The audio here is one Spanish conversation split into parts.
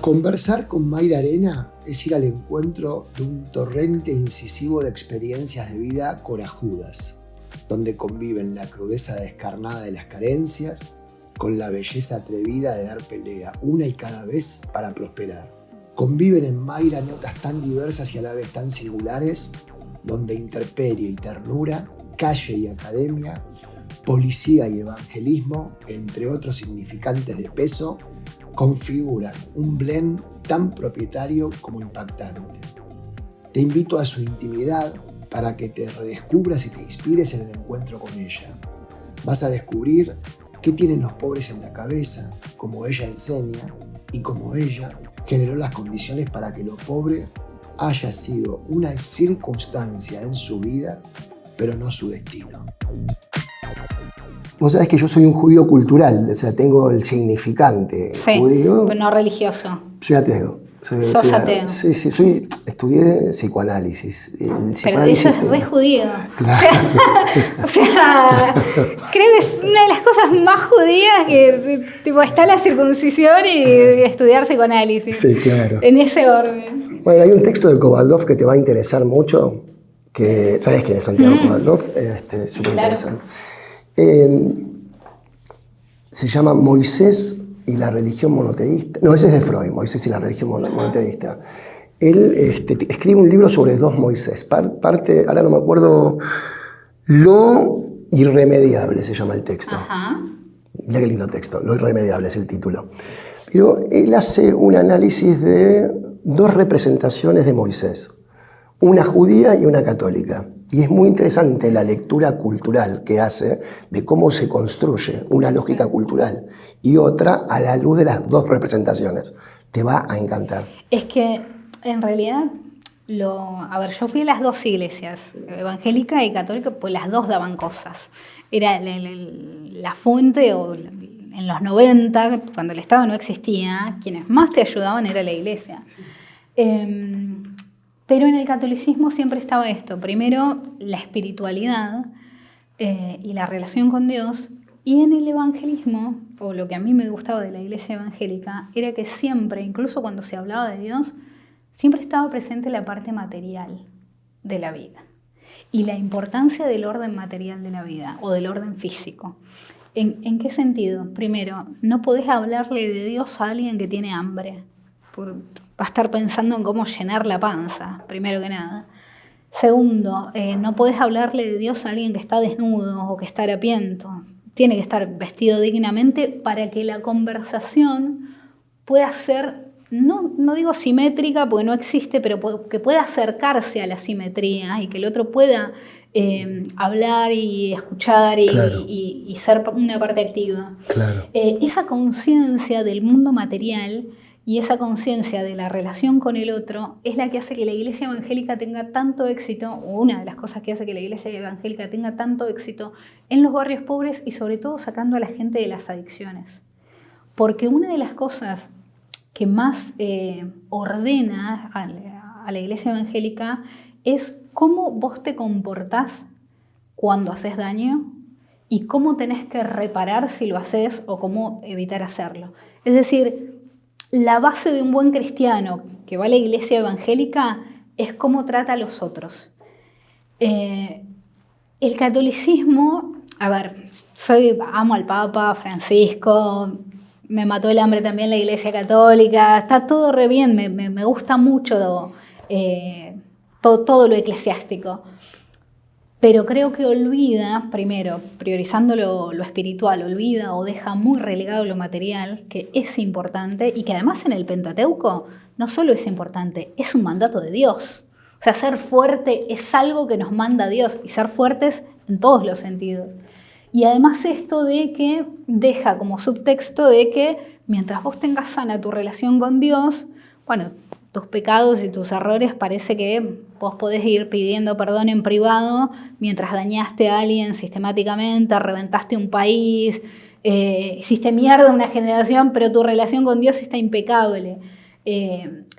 Conversar con Mayra Arena es ir al encuentro de un torrente incisivo de experiencias de vida corajudas, donde conviven la crudeza descarnada de las carencias con la belleza atrevida de dar pelea una y cada vez para prosperar. Conviven en Mayra notas tan diversas y a la vez tan singulares, donde intemperie y ternura, calle y academia, policía y evangelismo, entre otros significantes de peso, configuran un blend tan propietario como impactante. Te invito a su intimidad para que te redescubras y te inspires en el encuentro con ella. Vas a descubrir qué tienen los pobres en la cabeza, como ella enseña, y como ella generó las condiciones para que lo pobre haya sido una circunstancia en su vida, pero no su destino. Vos sabés que yo soy un judío cultural, o sea, tengo el significante judío. Pero no religioso. Soy ateo. ¿Sos ateo? Sí, estudié psicoanálisis. Pero eso es re judío. Claro. O sea, creo que es una de las cosas más judías que tipo, está la circuncisión y estudiar psicoanálisis. Sí, claro. En ese orden. Bueno, hay un texto de Kovaldov que te va a interesar mucho, que ¿sabes quién es Santiago Kovaldov? Súper interesante. Se llama Moisés y la religión monoteísta. No, ese es de Freud, Moisés y la religión monoteísta. Él escribe un libro sobre dos Moisés. Parte, ahora no me acuerdo, Lo irremediable se llama el texto. Ajá. Mira qué lindo texto, Lo irremediable es el título. Pero él hace un análisis de dos representaciones de Moisés, una judía y una católica. Y es muy interesante la lectura cultural que hace de cómo se construye una lógica cultural y otra a la luz de las dos representaciones. Te va a encantar. Es que, en realidad, yo fui a las dos iglesias, evangélica y católica, pues las dos daban cosas. Era la fuente, o en los 90, cuando el Estado no existía, quienes más te ayudaban era la iglesia. Sí. Pero en el catolicismo siempre estaba esto. Primero, la espiritualidad y la relación con Dios. Y en el evangelismo, o lo que a mí me gustaba de la iglesia evangélica, era que siempre, incluso cuando se hablaba de Dios, siempre estaba presente la parte material de la vida. Y la importancia del orden material de la vida, o del orden físico. ¿En qué sentido? Primero, no podés hablarle de Dios a alguien que tiene hambre. Va a estar pensando en cómo llenar la panza, primero que nada. Segundo, no podés hablarle de Dios a alguien que está desnudo o que está harapiento. Tiene que estar vestido dignamente para que la conversación pueda ser, no digo simétrica porque no existe, pero que pueda acercarse a la simetría y que el otro pueda hablar y escuchar y ser una parte activa. Claro. Esa conciencia del mundo material y esa conciencia de la relación con el otro es la que hace que la iglesia evangélica tenga tanto éxito, o una de las cosas que hace que la iglesia evangélica tenga tanto éxito en los barrios pobres y sobre todo sacando a la gente de las adicciones. Porque una de las cosas que más ordena a la iglesia evangélica es cómo vos te comportás cuando haces daño y cómo tenés que reparar si lo haces o cómo evitar hacerlo. Es decir, la base de un buen cristiano que va a la iglesia evangélica es cómo trata a los otros. El catolicismo, amo al Papa Francisco, me mató el hambre también la iglesia católica, está todo re bien, me gusta mucho todo lo eclesiástico. Pero creo que olvida, primero, priorizando lo espiritual, olvida o deja muy relegado lo material, que es importante y que además en el Pentateuco no solo es importante, es un mandato de Dios. O sea, ser fuerte es algo que nos manda Dios y ser fuertes en todos los sentidos. Y además esto de que deja como subtexto de que mientras vos tengas sana tu relación con Dios, bueno, tus pecados y tus errores parece que vos podés ir pidiendo perdón en privado mientras dañaste a alguien sistemáticamente, reventaste un país, hiciste mierda a una generación, pero tu relación con Dios está impecable.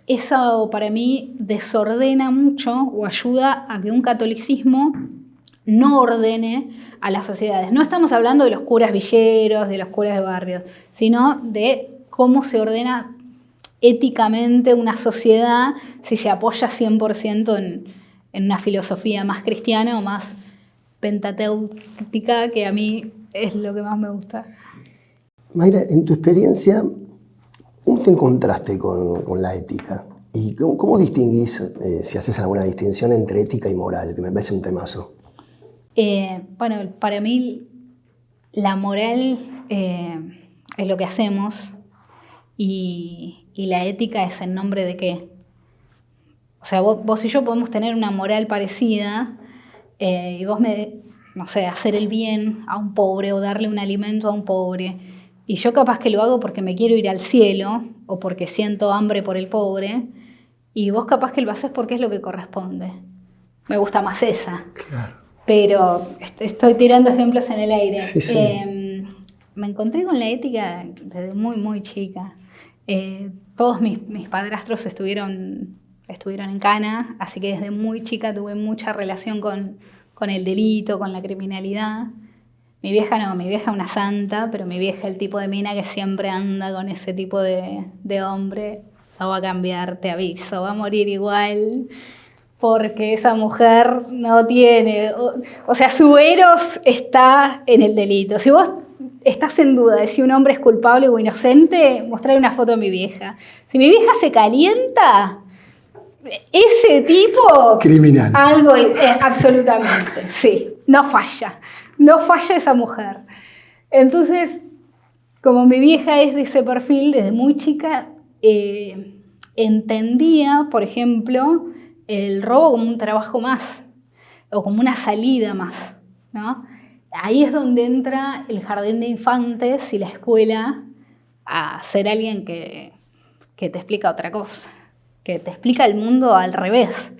Eso para mí desordena mucho o ayuda a que un catolicismo no ordene a las sociedades. No estamos hablando de los curas villeros, de los curas de barrios, sino de cómo se ordena éticamente una sociedad si se apoya 100% en una filosofía más cristiana o más pentateuctica, que a mí es lo que más me gusta. Mayra, en tu experiencia, ¿cómo te encontraste con la ética? ¿Y cómo distinguís, si haces alguna distinción entre ética y moral, que me parece un temazo? Bueno, para mí la moral es lo que hacemos y la ética es en nombre de qué. O sea, vos y yo podemos tener una moral parecida y vos no sé, hacer el bien a un pobre o darle un alimento a un pobre. Y yo capaz que lo hago porque me quiero ir al cielo o porque siento hambre por el pobre. Y vos capaz que lo haces porque es lo que corresponde. Me gusta más esa. Claro. Pero estoy tirando ejemplos en el aire. Sí, sí. Me encontré con la ética desde muy, muy chica. Todos mis padrastros estuvieron en cana, así que desde muy chica tuve mucha relación con el delito, con la criminalidad. Mi vieja no, mi vieja una santa, pero mi vieja el tipo de mina que siempre anda con ese tipo de hombre. No va a cambiar, te aviso, va a morir igual, porque esa mujer no tiene... O sea, su eros está en el delito. Si vos estás en duda de si un hombre es culpable o inocente, mostrarle una foto a mi vieja. Si mi vieja se calienta, ese tipo... Criminal. Algo absolutamente, sí, no falla esa mujer. Entonces, como mi vieja es de ese perfil, desde muy chica, entendía, por ejemplo, el robo como un trabajo más, o como una salida más, ¿no? Ahí es donde entra el jardín de infantes y la escuela a ser alguien que te explica otra cosa, que te explica el mundo al revés.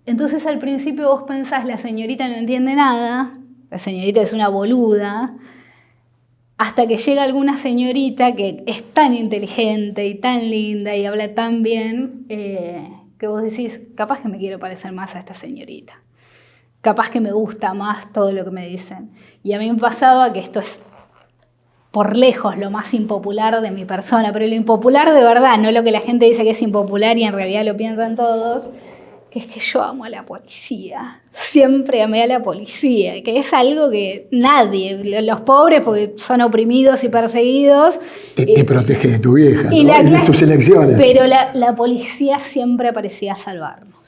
Entonces al principio vos pensás, la señorita no entiende nada, la señorita es una boluda, hasta que llega alguna señorita que es tan inteligente y tan linda y habla tan bien, que vos decís, capaz que me quiero parecer más a esta señorita. Capaz que me gusta más todo lo que me dicen. Y a mí me pasaba que esto es por lejos lo más impopular de mi persona, pero lo impopular de verdad, no lo que la gente dice que es impopular y en realidad lo piensan todos, que es que yo amo a la policía. Siempre amé a la policía, que es algo que nadie, los pobres porque son oprimidos y perseguidos. Te protege de tu vieja, y ¿no? Y de sus elecciones. Pero la policía siempre aparecía a salvarnos.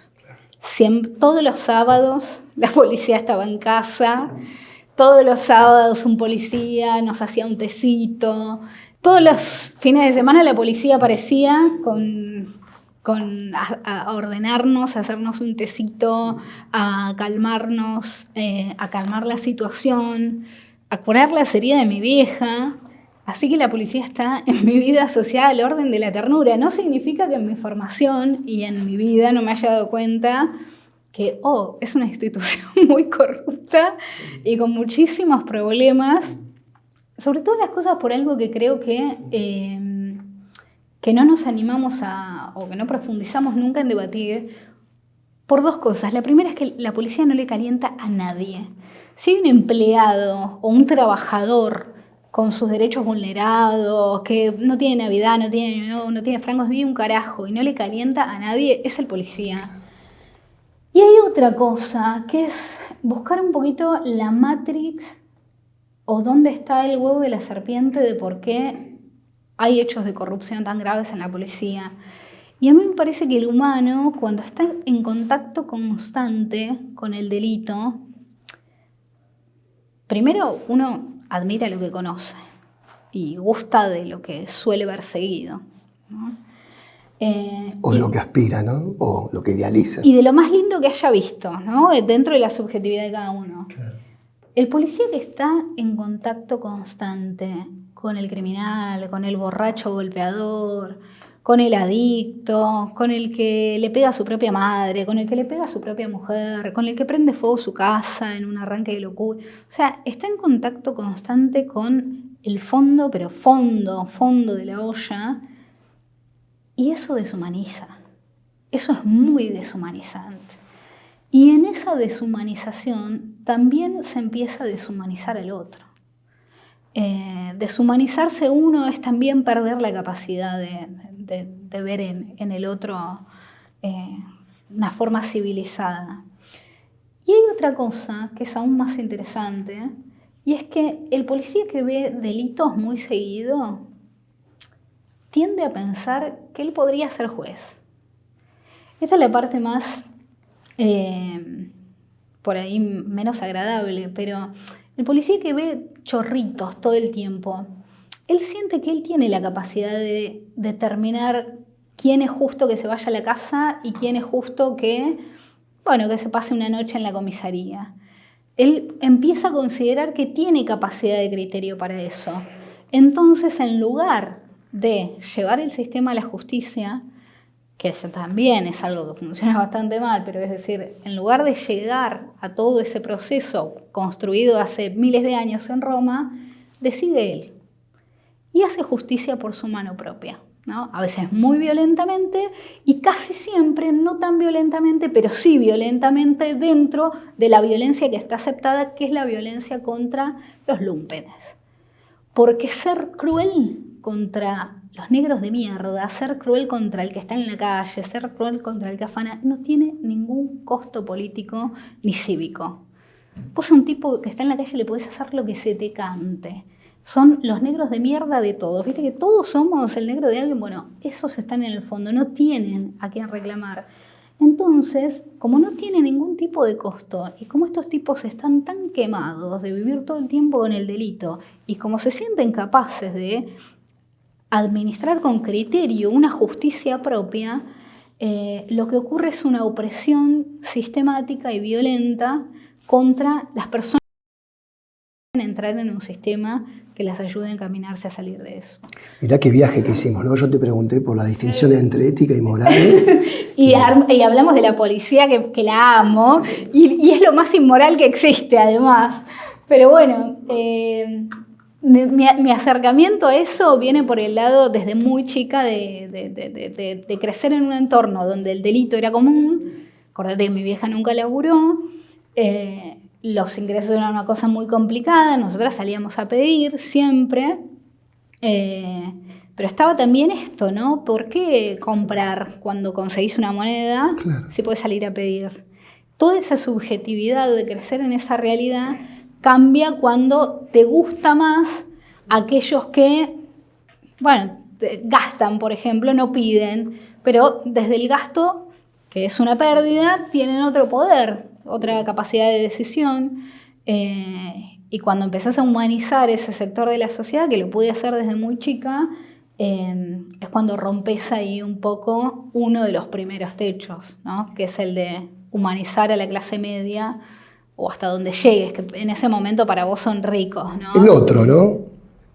Siempre, todos los sábados la policía estaba en casa, todos los sábados un policía nos hacía un tecito, todos los fines de semana la policía aparecía a ordenarnos, a hacernos un tecito, a calmarnos, a calmar la situación, a curar la herida de mi vieja. Así que la policía está en mi vida asociada al orden de la ternura. No significa que en mi formación y en mi vida no me haya dado cuenta que, es una institución muy corrupta y con muchísimos problemas, sobre todo las cosas por algo que creo que no nos animamos o que no profundizamos nunca en debatir, por dos cosas. La primera es que la policía no le calienta a nadie. Si hay un empleado o un trabajador con sus derechos vulnerados, que no tiene Navidad, no tiene frangos ni un carajo y no le calienta a nadie, es el policía. Y hay otra cosa, que es buscar un poquito la matrix o dónde está el huevo de la serpiente de por qué hay hechos de corrupción tan graves en la policía. Y a mí me parece que el humano, cuando está en contacto constante con el delito, primero uno admira lo que conoce y gusta de lo que suele ver seguido, ¿no? O lo que aspira, ¿no? O lo que idealiza. Y de lo más lindo que haya visto, ¿no? Dentro de la subjetividad de cada uno. Claro. El policía que está en contacto constante con el criminal, con el borracho golpeador, con el adicto, con el que le pega a su propia madre, con el que le pega a su propia mujer, con el que prende fuego su casa en un arranque de locura. O sea, está en contacto constante con el fondo, pero fondo de la olla. Y eso deshumaniza. Eso es muy deshumanizante. Y en esa deshumanización también se empieza a deshumanizar al otro. Deshumanizarse uno es también perder la capacidad de ver en el otro una forma civilizada. Y hay otra cosa que es aún más interesante, y es que el policía que ve delitos muy seguido tiende a pensar que él podría ser juez. Esta es la parte más, por ahí, menos agradable, pero el policía que ve chorritos todo el tiempo, él siente que él tiene la capacidad de determinar quién es justo que se vaya a la casa y quién es justo que se pase una noche en la comisaría. Él empieza a considerar que tiene capacidad de criterio para eso. Entonces, en lugar de llevar el sistema a la justicia, que eso también es algo que funciona bastante mal, pero es decir, en lugar de llegar a todo ese proceso construido hace miles de años en Roma, decide él y hace justicia por su mano propia, ¿no? A veces muy violentamente y casi siempre no tan violentamente, pero sí violentamente dentro de la violencia que está aceptada, que es la violencia contra los lúmpenes. Porque ser cruel contra los negros de mierda, ser cruel contra el que está en la calle, ser cruel contra el que afana, no tiene ningún costo político ni cívico. Vos a un tipo que está en la calle le podés hacer lo que se te cante. Son los negros de mierda de todos. Viste que todos somos el negro de alguien. Bueno, esos están en el fondo, no tienen a quién reclamar. Entonces, como no tiene ningún tipo de costo y como estos tipos están tan quemados de vivir todo el tiempo con el delito y como se sienten capaces de administrar con criterio una justicia propia, lo que ocurre es una opresión sistemática y violenta contra las personas que quieren entrar en un sistema que las ayude a encaminarse a salir de eso. Mirá qué viaje que hicimos, ¿no? Yo te pregunté por la distinción entre ética y moral. y hablamos de la policía, que la amo, y es lo más inmoral que existe, además. Pero bueno, mi acercamiento a eso viene por el lado, desde muy chica, de crecer en un entorno donde el delito era común. Acordate que mi vieja nunca laburó. Los ingresos eran una cosa muy complicada, nosotras salíamos a pedir siempre, pero estaba también esto, ¿no? ¿Por qué comprar cuando conseguís una moneda si podés salir a pedir? Toda esa subjetividad de crecer en esa realidad cambia cuando te gusta más aquellos que, gastan, por ejemplo, no piden, pero desde el gasto, que es una pérdida, tienen otro poder, otra capacidad de decisión, y cuando empezás a humanizar ese sector de la sociedad, que lo pude hacer desde muy chica, es cuando rompes ahí un poco uno de los primeros techos, ¿no? Que es el de humanizar a la clase media o hasta donde llegues, que en ese momento para vos son ricos, ¿no? El otro, ¿no?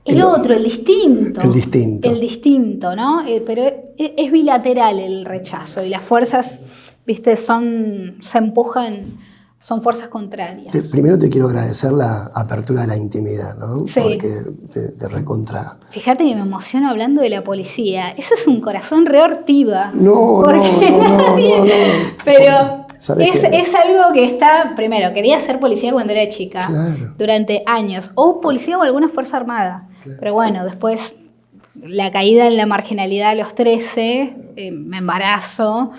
El distinto. El distinto. El distinto, ¿no? Pero es bilateral el rechazo y las fuerzas, ¿viste? Se empujan, son fuerzas contrarias. Primero te quiero agradecer la apertura de la intimidad, ¿no? Sí. Porque te recontra. Fíjate que me emociono hablando de la policía. Eso es un corazón reortiva. No. Pero es algo que está, primero, quería ser policía cuando era chica, durante años, o policía o alguna fuerza armada. Pero bueno, después la caída en la marginalidad a los 13, me embarazo,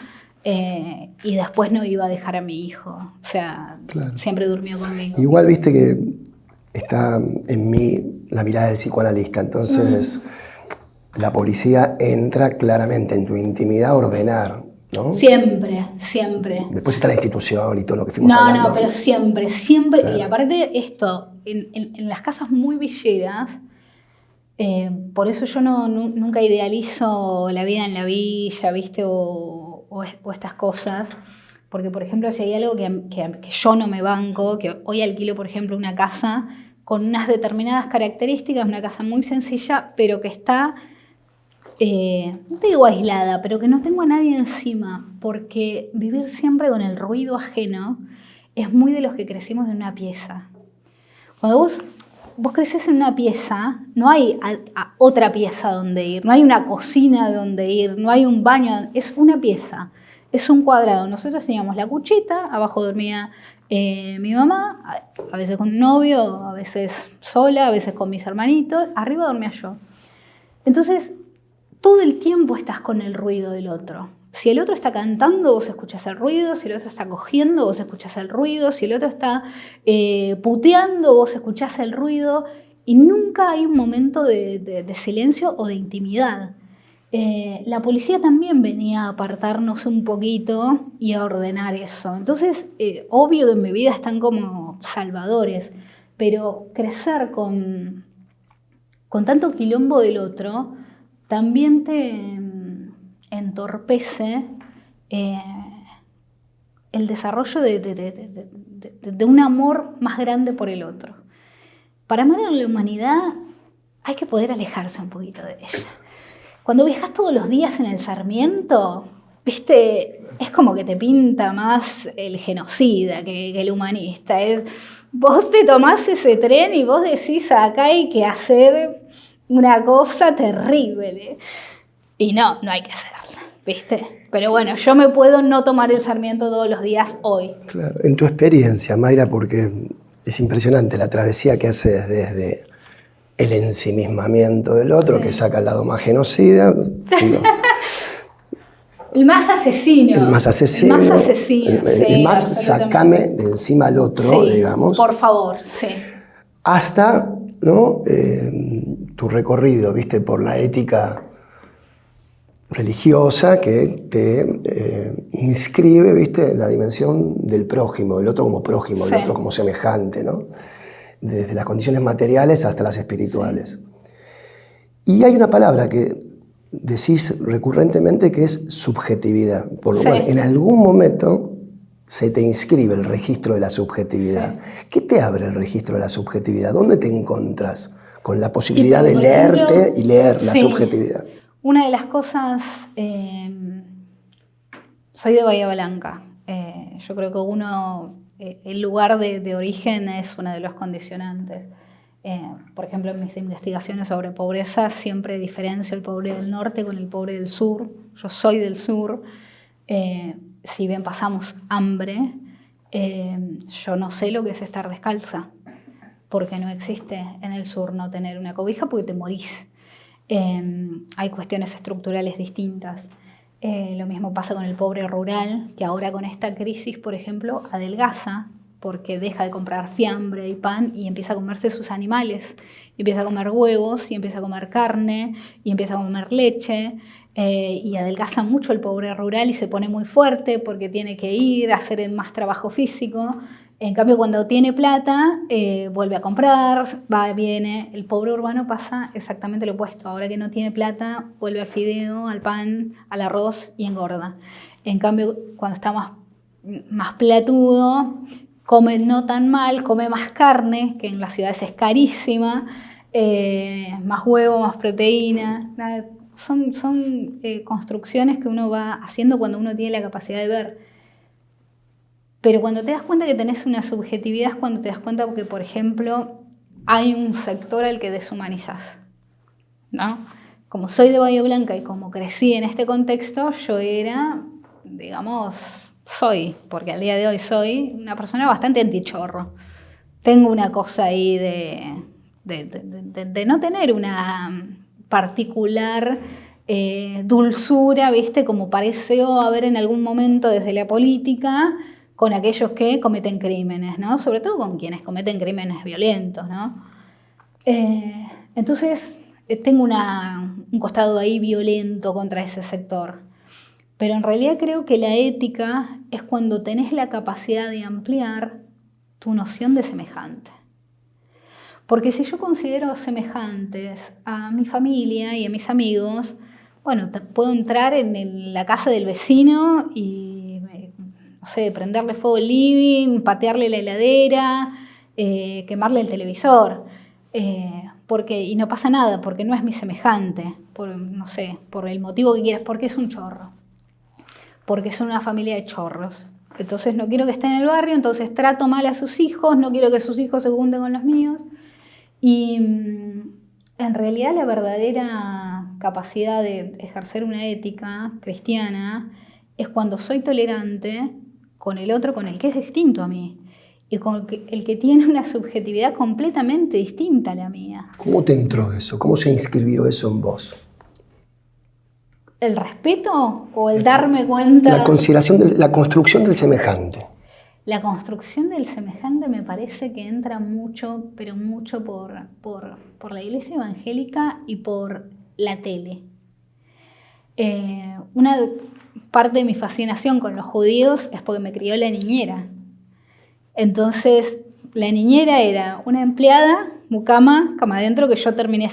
y después no iba a dejar a mi hijo. O sea, siempre durmió conmigo. Igual viste que está en mí la mirada del psicoanalista, entonces la policía entra claramente en tu intimidad a ordenar, ¿no? Siempre. Después está la institución y todo lo que fuimos hablando. No, pero siempre. Claro. Y aparte esto, en las casas muy villeras, por eso yo nunca idealizo la vida en la villa, ¿viste? O estas cosas. Porque, por ejemplo, si hay algo que yo no me banco, que hoy alquilo, por ejemplo, una casa con unas determinadas características, una casa muy sencilla, pero que está, no te digo aislada, pero que no tengo a nadie encima, porque vivir siempre con el ruido ajeno es muy de los que crecimos en una pieza. Cuando vos creces en una pieza, no hay otra pieza donde ir, no hay una cocina donde ir, no hay un baño, es una pieza, es un cuadrado. Nosotros teníamos la cuchita, abajo dormía mi mamá, a veces con un novio, a veces sola, a veces con mis hermanitos, arriba dormía yo. Entonces, todo el tiempo estás con el ruido del otro. Si el otro está cantando, vos escuchás el ruido. Si el otro está cogiendo, vos escuchás el ruido. Si el otro está puteando, vos escuchás el ruido. Y nunca hay un momento de silencio o de intimidad. La policía también venía a apartarnos un poquito y a ordenar eso. Entonces, obvio que en mi vida están como salvadores, pero crecer con tanto quilombo del otro también te entorpece el desarrollo de un amor más grande por el otro. Para amar a la humanidad hay que poder alejarse un poquito de ella. Cuando viajas todos los días en el Sarmiento, ¿viste? Es como que te pinta más el genocida que el humanista. Vos te tomás ese tren y vos decís, acá hay que hacer una cosa terrible. Y no hay que hacerla, ¿viste? Pero bueno, yo me puedo no tomar el Sarmiento todos los días hoy. Claro, en tu experiencia, Mayra, porque es impresionante la travesía que haces desde el ensimismamiento del otro, que saca el lado más genocida. El más asesino. El más asesino. El más asesino. El más sacame de encima al otro, digamos. Por favor, sí. Hasta, ¿no? Tu recorrido, ¿viste? Por la ética religiosa que te inscribe, ¿viste? En la dimensión del prójimo, el otro como prójimo, el otro como semejante, ¿no? Desde las condiciones materiales hasta las espirituales. Y hay una palabra que decís recurrentemente que es subjetividad, por lo cual en algún momento se te inscribe el registro de la subjetividad. ¿Qué te abre el registro de la subjetividad? ¿Dónde te encontrás con la posibilidad de leerte y leer la subjetividad? Una de las cosas, soy de Bahía Blanca. Yo creo que el lugar de origen es uno de los condicionantes. Por ejemplo, en mis investigaciones sobre pobreza siempre diferencio el pobre del norte con el pobre del sur. Yo soy del sur. Si bien pasamos hambre, yo no sé lo que es estar descalza, porque no existe en el sur no tener una cobija porque te morís. Hay cuestiones estructurales distintas. Lo mismo pasa con el pobre rural, que ahora con esta crisis, por ejemplo, adelgaza porque deja de comprar fiambre y pan y empieza a comerse sus animales. Y empieza a comer huevos, y empieza a comer carne, y empieza a comer leche. Y adelgaza mucho el pobre rural y se pone muy fuerte porque tiene que ir a hacer más trabajo físico. En cambio, cuando tiene plata, vuelve a comprar, va, viene. El pobre urbano pasa exactamente lo opuesto. Ahora que no tiene plata, vuelve al fideo, al pan, al arroz y engorda. En cambio, cuando está más platudo, come no tan mal, come más carne, que en las ciudades es carísima, más huevo, más proteína. Son construcciones que uno va haciendo cuando uno tiene la capacidad de ver. Pero cuando te das cuenta que tenés una subjetividad es cuando te das cuenta que, por ejemplo, hay un sector al que deshumanizás, ¿no? Como soy de Bahía Blanca y como crecí en este contexto, yo era, digamos, porque al día de hoy soy una persona bastante antichorro. Tengo una cosa ahí de no tener una particular dulzura, ¿viste? Como pareció haber en algún momento desde la política con aquellos que cometen crímenes, ¿no? Sobre todo con quienes cometen crímenes violentos, ¿no? Entonces, tengo un costado ahí violento contra ese sector. Pero en realidad creo que la ética es cuando tenés la capacidad de ampliar tu noción de semejante. Porque si yo considero semejantes a mi familia y a mis amigos, bueno, puedo entrar en la casa del vecino y, no sé, prenderle fuego al living, patearle la heladera, quemarle el televisor. Y no pasa nada, porque no es mi semejante, por el motivo que quieras, porque es un chorro. Porque son una familia de chorros. Entonces no quiero que esté en el barrio, entonces trato mal a sus hijos, no quiero que sus hijos se junten con los míos. Y en realidad la verdadera capacidad de ejercer una ética cristiana es cuando soy tolerante con el otro, con el que es distinto a mí, y con el que tiene una subjetividad completamente distinta a la mía. ¿Cómo te entró eso? ¿Cómo se inscribió eso en vos? ¿El respeto o el darme cuenta? La consideración, la construcción del semejante. La construcción del semejante me parece que entra mucho, pero mucho por la iglesia evangélica y por la tele. Una parte de mi fascinación con los judíos es porque me crió la niñera. Entonces, la niñera era una empleada, mucama, cama adentro, que yo terminé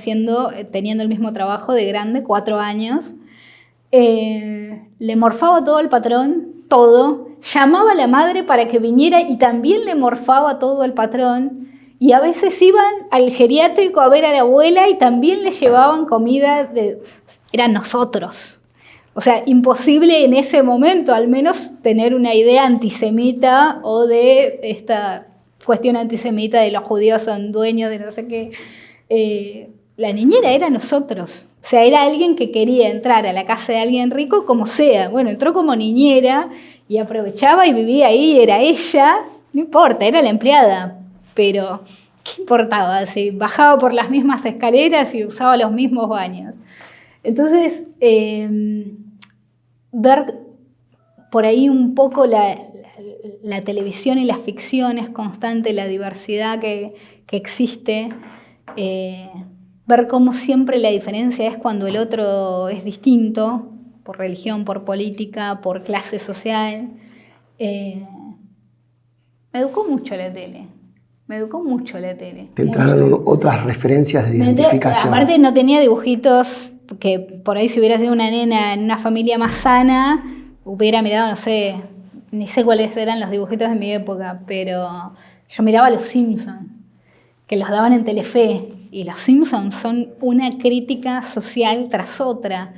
teniendo el mismo trabajo de grande, 4 años. Le morfaba todo al patrón, todo. Llamaba a la madre para que viniera y también le morfaba todo al patrón. Y a veces iban al geriátrico a ver a la abuela y también le llevaban comida. Eran nosotros. O sea, imposible en ese momento al menos tener una idea antisemita o de esta cuestión antisemita de los judíos son dueños de no sé qué. La niñera era nosotros. O sea, era alguien que quería entrar a la casa de alguien rico como sea. Bueno, entró como niñera y aprovechaba y vivía ahí, era ella. No importa, era la empleada. Pero, ¿qué importaba? Si bajaba por las mismas escaleras y usaba los mismos baños. Entonces, ver por ahí un poco la televisión y las ficciones constante, la diversidad que existe, ver cómo siempre la diferencia es cuando el otro es distinto, por religión, por política, por clase social. Me educó mucho la tele. Te entraron otras referencias de identificación. Aparte no tenía dibujitos que por ahí si hubiera sido una nena en una familia más sana, hubiera mirado, no sé, ni sé cuáles eran los dibujitos de mi época, pero yo miraba Los Simpsons, que los daban en Telefe. Y los Simpsons son una crítica social tras otra.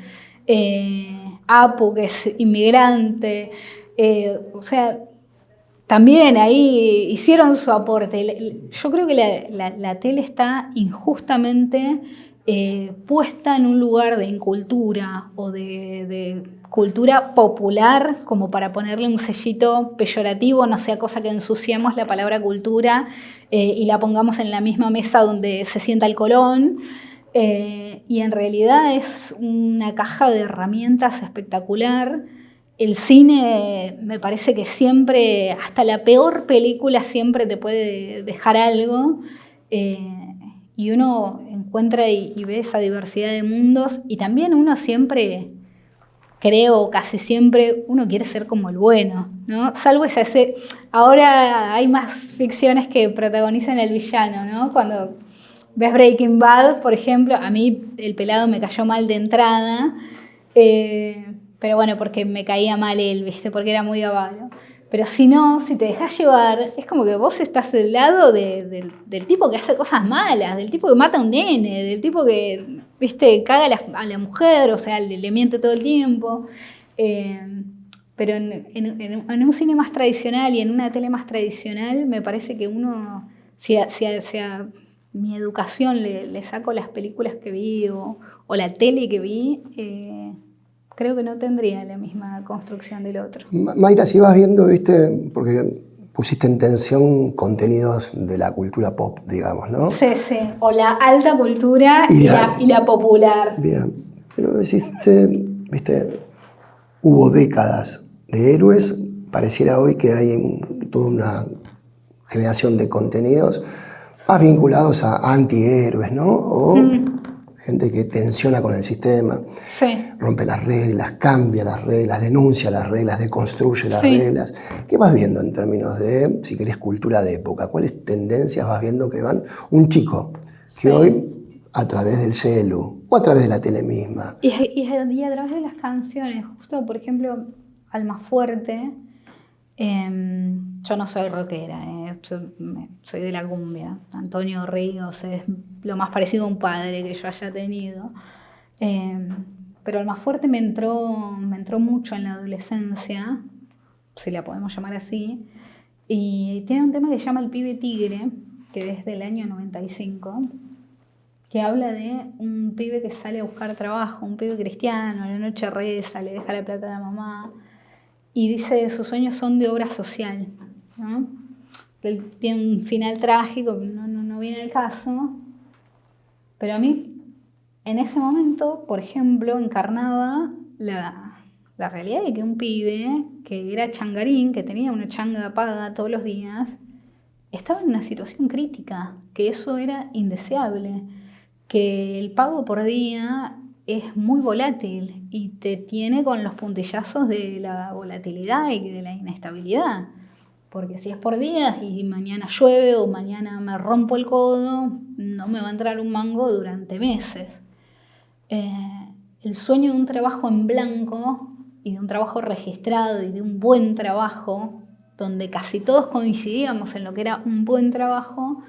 Apu, que es inmigrante. O sea, también ahí hicieron su aporte. Yo creo que la tele está injustamente puesta en un lugar de incultura o de cultura popular, como para ponerle un sellito peyorativo, no sea cosa que ensuciemos la palabra cultura y la pongamos en la misma mesa donde se sienta el Colón. Y en realidad es una caja de herramientas espectacular. El cine me parece que siempre, hasta la peor película siempre te puede dejar algo. Y uno encuentra y ve esa diversidad de mundos. Y también uno siempre, creo, casi siempre, uno quiere ser como el bueno, ¿no? Salvo ahora hay más ficciones que protagonizan el villano, ¿no? Cuando ves Breaking Bad, por ejemplo, a mí el pelado me cayó mal de entrada, pero bueno, porque me caía mal él, ¿viste? Porque era muy avaro. Pero si no, si te dejas llevar, es como que vos estás del lado del tipo que hace cosas malas, del tipo que mata a un nene, del tipo que, ¿viste? Caga a la mujer, o sea, le miente todo el tiempo. Pero en un cine más tradicional y en una tele más tradicional, me parece que uno, si a mi educación le saco las películas que vi o la tele que vi, creo que no tendría la misma construcción del otro. Mayra, si vas viendo, viste, porque pusiste en tensión contenidos de la cultura pop, digamos, ¿no? Sí, sí, o la alta cultura y la popular. Bien, pero deciste, viste, hubo décadas de héroes, pareciera hoy que hay toda una generación de contenidos más vinculados a antihéroes, ¿no? O gente que tensiona con el sistema, sí, rompe las reglas, cambia las reglas, denuncia las reglas, deconstruye las reglas. ¿Qué vas viendo en términos de, si querés, cultura de época? ¿Cuáles tendencias vas viendo que van? Un chico que hoy, a través del celu o a través de la tele misma. Y a través de las canciones, justo, por ejemplo, Almafuerte, yo no soy rockera, soy de la cumbia. Antonio Ríos es lo más parecido a un padre que yo haya tenido. Pero Almafuerte me entró mucho en la adolescencia, si la podemos llamar así. Y tiene un tema que se llama El Pibe Tigre, que es del año 95, que habla de un pibe que sale a buscar trabajo, un pibe cristiano, a la noche reza, le deja la plata a la mamá. Y dice, sus sueños son de obra social, ¿no? Él tiene un final trágico, no viene el caso. Pero a mí, en ese momento, por ejemplo, encarnaba la realidad de que un pibe que era changarín, que tenía una changa paga todos los días, estaba en una situación crítica, que eso era indeseable, que el pago por día es muy volátil y te tiene con los puntillazos de la volatilidad y de la inestabilidad. Porque si es por días y mañana llueve o mañana me rompo el codo, no me va a entrar un mango durante meses. El sueño de un trabajo en blanco y de un trabajo registrado y de un buen trabajo, donde casi todos coincidíamos en lo que era un buen trabajo,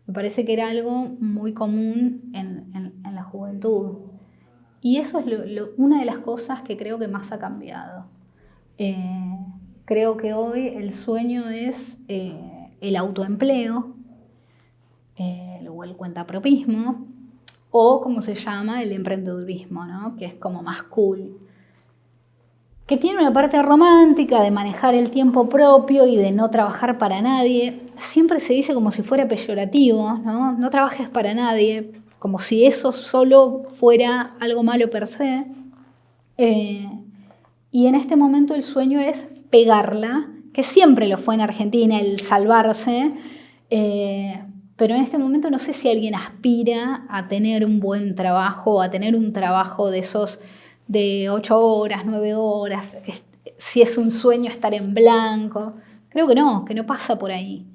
me parece que era algo muy común en la juventud. Y eso es una de las cosas que creo que más ha cambiado. Creo que hoy el sueño es el autoempleo, o el cuentapropismo, o como se llama, el emprendedurismo, ¿no? Que es como más cool. Que tiene una parte romántica de manejar el tiempo propio y de no trabajar para nadie. Siempre se dice como si fuera peyorativo, ¿no? No trabajes para nadie, como si eso solo fuera algo malo per se. Y en este momento el sueño es pegarla, que siempre lo fue en Argentina, el salvarse, pero en este momento no sé si alguien aspira a tener un buen trabajo, a tener un trabajo de esos de 8 horas, 9 horas, si es un sueño estar en blanco. Creo que no pasa por ahí.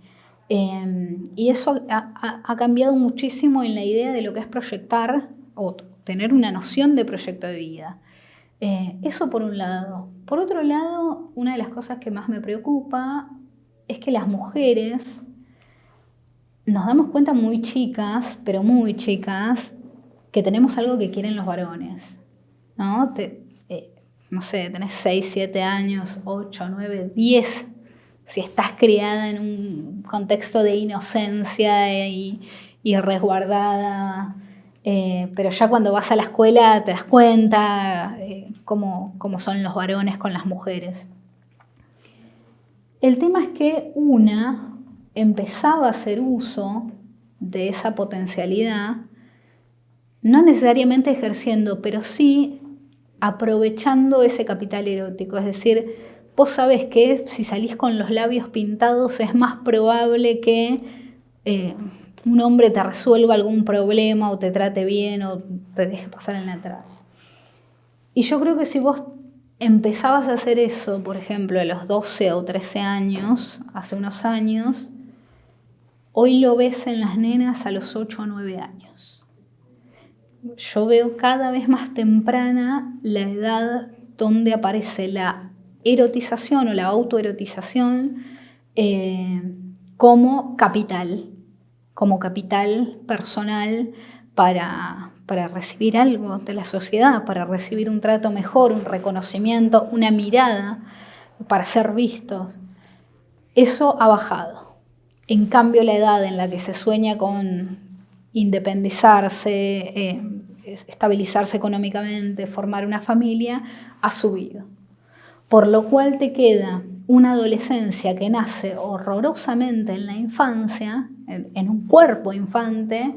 Y eso ha cambiado muchísimo en la idea de lo que es proyectar o tener una noción de proyecto de vida. Eso por un lado. Por otro lado, una de las cosas que más me preocupa es que las mujeres nos damos cuenta muy chicas, pero muy chicas, que tenemos algo que quieren los varones, ¿no? No sé, tenés 6, 7 años, 8, 9, 10, si estás criada en un contexto de inocencia y resguardada, pero ya cuando vas a la escuela te das cuenta cómo son los varones con las mujeres. El tema es que una empezaba a hacer uso de esa potencialidad, no necesariamente ejerciendo, pero sí aprovechando ese capital erótico. Es decir, vos sabés que si salís con los labios pintados es más probable que un hombre te resuelva algún problema o te trate bien o te deje pasar en la entrada. Y yo creo que si vos empezabas a hacer eso, por ejemplo, a los 12 o 13 años, hace unos años, hoy lo ves en las nenas a los 8 o 9 años. Yo veo cada vez más temprana la edad donde aparece la erotización o la autoerotización como capital personal para recibir algo de la sociedad, para recibir un trato mejor, un reconocimiento, una mirada, para ser vistos. Eso ha bajado. En cambio, la edad en la que se sueña con independizarse, estabilizarse económicamente, formar una familia, ha subido. Por lo cual te queda una adolescencia que nace horrorosamente en la infancia, en un cuerpo infante,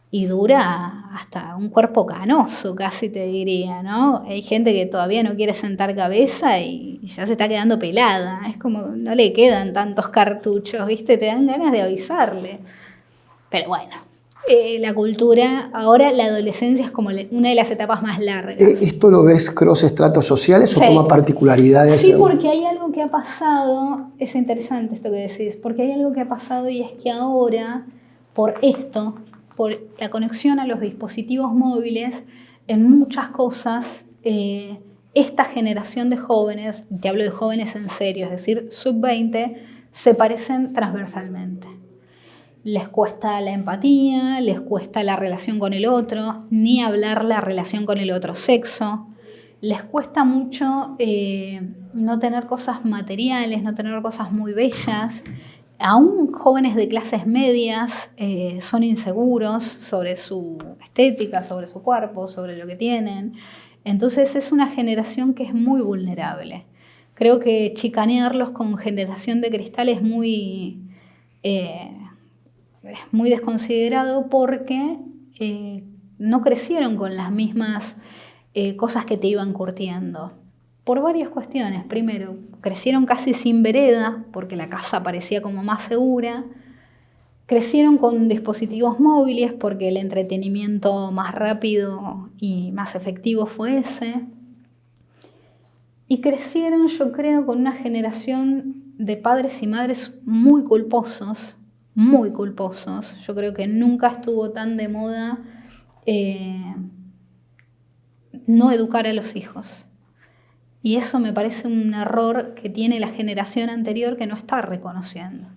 y dura hasta un cuerpo canoso, casi te diría, ¿no? Hay gente que todavía no quiere sentar cabeza y ya se está quedando pelada. Es como no le quedan tantos cartuchos, ¿viste? Te dan ganas de avisarle. Pero bueno, la cultura, ahora la adolescencia es como una de las etapas más largas. ¿Esto lo ves cross estratos sociales Sí. o como particularidades? Sí, porque hay algo que ha pasado, es interesante esto que decís, porque hay algo que ha pasado y es que ahora, por la conexión a los dispositivos móviles, en muchas cosas, esta generación de jóvenes, te hablo de jóvenes en serio, es decir, sub-20, se parecen transversalmente. Les cuesta la empatía, les cuesta la relación con el otro, ni hablar la relación con el otro sexo. Les cuesta mucho no tener cosas materiales, no tener cosas muy bellas. Aún jóvenes de clases medias son inseguros sobre su estética, sobre su cuerpo, sobre lo que tienen. Entonces es una generación que es muy vulnerable. Creo que chicanearlos con generación de cristal es muy desconsiderado porque no crecieron con las mismas cosas que te iban curtiendo. Por varias cuestiones. Primero, crecieron casi sin vereda, porque la casa parecía como más segura. Crecieron con dispositivos móviles, porque el entretenimiento más rápido y más efectivo fue ese. Y crecieron, yo creo, con una generación de padres y madres muy culposos, muy culposos. Yo creo que nunca estuvo tan de moda no educar a los hijos. Y eso me parece un error que tiene la generación anterior que no está reconociendo,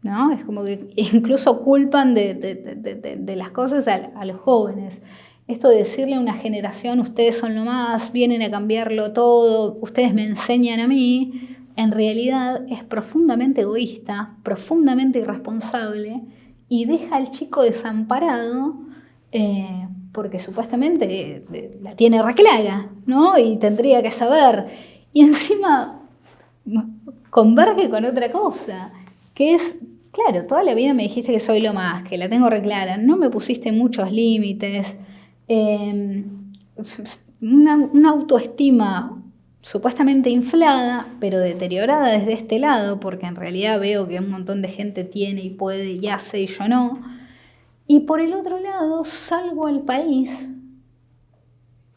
¿no? Es como que incluso culpan de las cosas a los jóvenes. Esto de decirle a una generación, ustedes son lo más, vienen a cambiarlo todo, ustedes me enseñan a mí, en realidad es profundamente egoísta, profundamente irresponsable y deja al chico desamparado porque supuestamente la tiene reclara, ¿no? Y tendría que saber. Y encima converge con otra cosa, que es, claro, toda la vida me dijiste que soy lo más, que la tengo reclara, no me pusiste muchos límites, una autoestima supuestamente inflada, pero deteriorada desde este lado, porque en realidad veo que un montón de gente tiene y puede y hace y yo no. Y por el otro lado salgo al país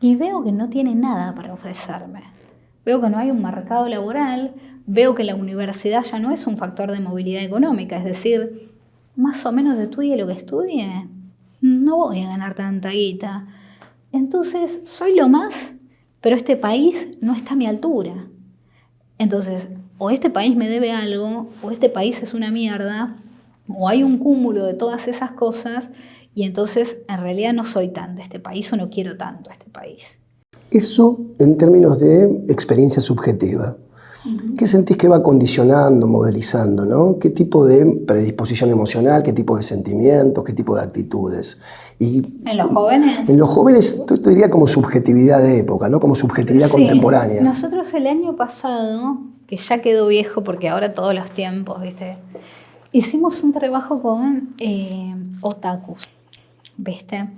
y veo que no tiene nada para ofrecerme. Veo que no hay un mercado laboral, veo que la universidad ya no es un factor de movilidad económica, es decir, más o menos estudie lo que estudie, no voy a ganar tanta guita. Entonces, soy lo más, pero este país no está a mi altura. Entonces, o este país me debe algo, o este país es una mierda, o hay un cúmulo de todas esas cosas, y entonces en realidad no soy tan de este país o no quiero tanto a este país. Eso en términos de experiencia subjetiva. ¿Qué sentís que va condicionando, modelizando, ¿no? ¿Qué tipo de predisposición emocional, qué tipo de sentimientos, qué tipo de actitudes? Y ¿En los jóvenes? En los jóvenes, yo te diría como subjetividad de época, ¿no? Como subjetividad contemporánea. Nosotros el año pasado, que ya quedó viejo porque ahora todos los tiempos, ¿viste? Hicimos un trabajo con otakus, ¿viste?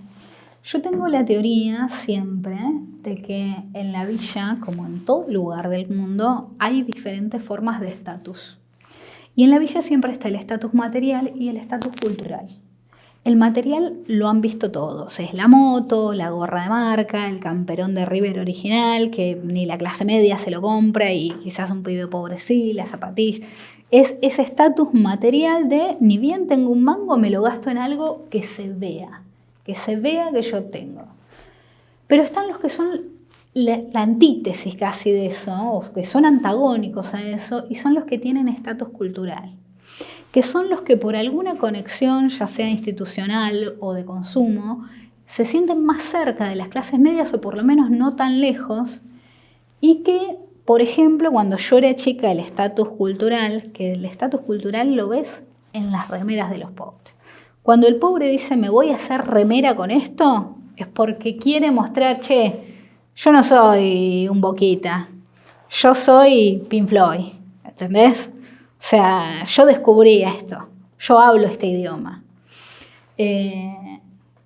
Yo tengo la teoría siempre de que en la villa, como en todo lugar del mundo, hay diferentes formas de estatus. Y en la villa siempre está el estatus material y el estatus cultural. El material lo han visto todos, es la moto, la gorra de marca, el camperón de River original, que ni la clase media se lo compra y quizás un pibe pobre sí, las zapatillas. Es ese estatus material de, ni bien tengo un mango, me lo gasto en algo que se vea que yo tengo. Pero están los que son la antítesis casi de eso, o que son antagónicos a eso, y son los que tienen estatus cultural, que son los que por alguna conexión, ya sea institucional o de consumo, se sienten más cerca de las clases medias o por lo menos no tan lejos, y que, por ejemplo, cuando yo era chica, el estatus cultural, que el estatus cultural lo ves en las remeras de los pobres. Cuando el pobre dice, me voy a hacer remera con esto, es porque quiere mostrar, che, yo no soy un Boquita, yo soy Pink Floyd, ¿entendés? O sea, yo descubrí esto, yo hablo este idioma.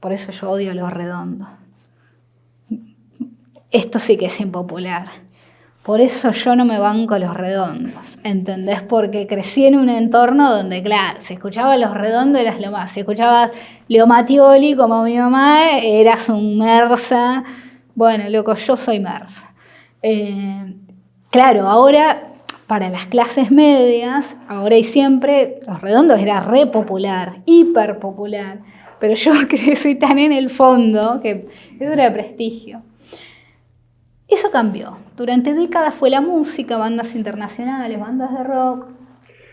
Por eso yo odio los redondos. Esto sí que es impopular. Por eso yo no me banco los redondos, ¿entendés? Porque crecí en un entorno donde, claro, si escuchabas los redondos eras lo más. Si escuchabas Leo Mattioli, como mi mamá, eras un Mersa. Bueno, loco, yo soy Mersa. Claro, ahora, para las clases medias, ahora y siempre, los redondos era re popular, hiper popular. Pero yo crecí tan en el fondo que eso era de prestigio. Eso cambió. Durante décadas fue la música, bandas internacionales, bandas de rock,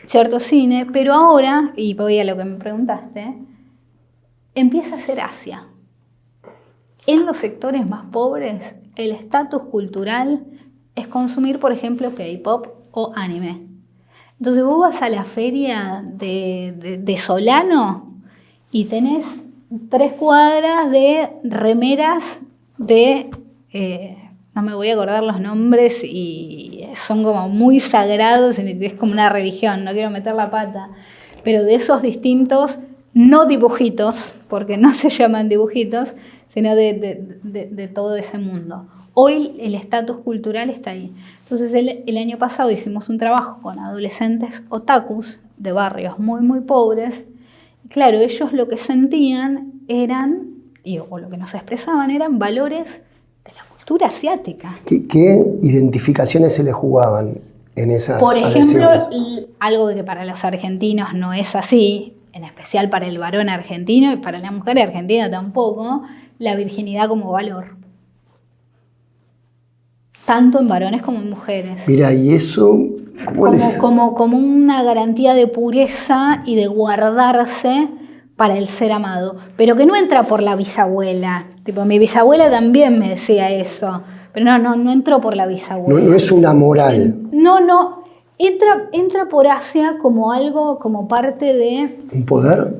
cierto cine, pero ahora, y voy a lo que me preguntaste, empieza a ser Asia. En los sectores más pobres, el estatus cultural es consumir, por ejemplo, K-pop o anime. Entonces vos vas a la feria de Solano y tenés 3 cuadras de remeras de... no me voy a acordar los nombres y son como muy sagrados, es como una religión, no quiero meter la pata, pero de esos distintos, no dibujitos, porque no se llaman dibujitos, sino de todo ese mundo. Hoy el estatus cultural está ahí. Entonces el año pasado hicimos un trabajo con adolescentes otakus de barrios muy, muy pobres. Y claro, ellos lo que sentían eran, o lo que nos expresaban, eran valores de la cultura asiática. ¿Qué identificaciones se le jugaban en esas Por ejemplo, adhesiones? algo que para los argentinos no es así, en especial para el varón argentino y para la mujer argentina tampoco, la virginidad como valor. Tanto en varones como en mujeres. Mira, y eso, como una garantía de pureza y de guardarse para el ser amado. Pero que no entra por la bisabuela. Tipo, mi bisabuela también me decía eso. Pero no entró por la bisabuela. No es una moral. No. Entra por Asia como algo, como parte de... ¿Un poder?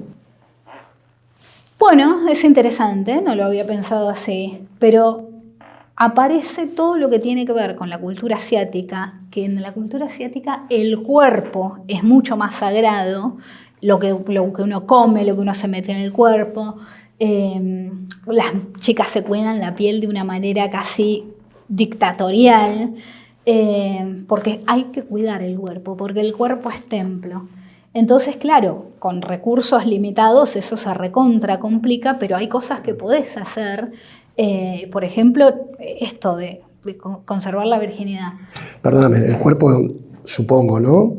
Bueno, es interesante, no lo había pensado así. Pero aparece todo lo que tiene que ver con la cultura asiática, que en la cultura asiática el cuerpo es mucho más sagrado, lo que uno come, lo que uno se mete en el cuerpo. Las chicas se cuidan la piel de una manera casi dictatorial, porque hay que cuidar el cuerpo, porque el cuerpo es templo. Entonces, claro, con recursos limitados eso se recontra complica, pero hay cosas que podés hacer. Por ejemplo, esto de conservar la virginidad. Perdóname, el cuerpo, supongo, ¿no?,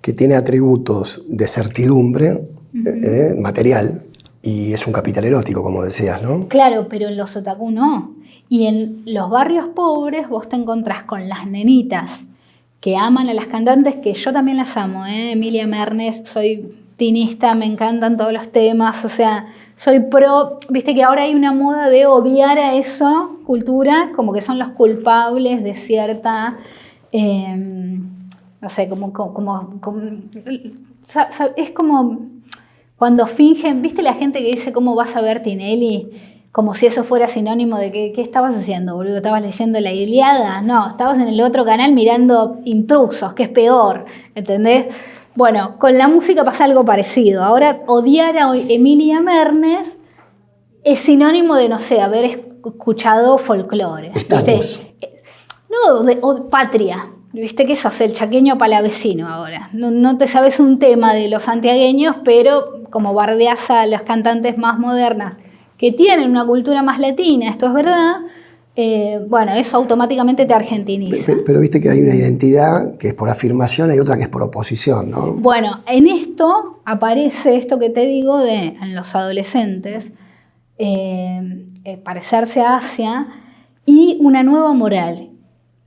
que tiene atributos de certidumbre material, y es un capital erótico, como decías, ¿no? Claro, pero en los otaku no. Y en los barrios pobres vos te encontrás con las nenitas que aman a las cantantes, que yo también las amo, Emilia Mernes, soy tinista, me encantan todos los temas, o sea, soy pro, viste que ahora hay una moda de odiar a eso, cultura, como que son los culpables de cierta, no sé, es como cuando fingen, viste la gente que dice cómo vas a ver Tinelli, como si eso fuera sinónimo de que, ¿qué estabas haciendo, boludo? ¿Estabas leyendo la Ilíada? No, estabas en el otro canal mirando Intrusos, que es peor, ¿entendés? Bueno, con la música pasa algo parecido. Ahora, odiar a Emilia Mernes es sinónimo de, no sé, haber escuchado folclore. O patria. Viste que sos el chaqueño palavecino ahora. No te sabes un tema de los santiagueños, pero como bardeás a las cantantes más modernas que tienen una cultura más latina, esto es verdad, bueno, eso automáticamente te argentiniza. Pero viste que hay una identidad que es por afirmación, hay otra que es por oposición, ¿no? Bueno, en esto aparece esto que te digo en los adolescentes, parecerse a Asia y una nueva moral.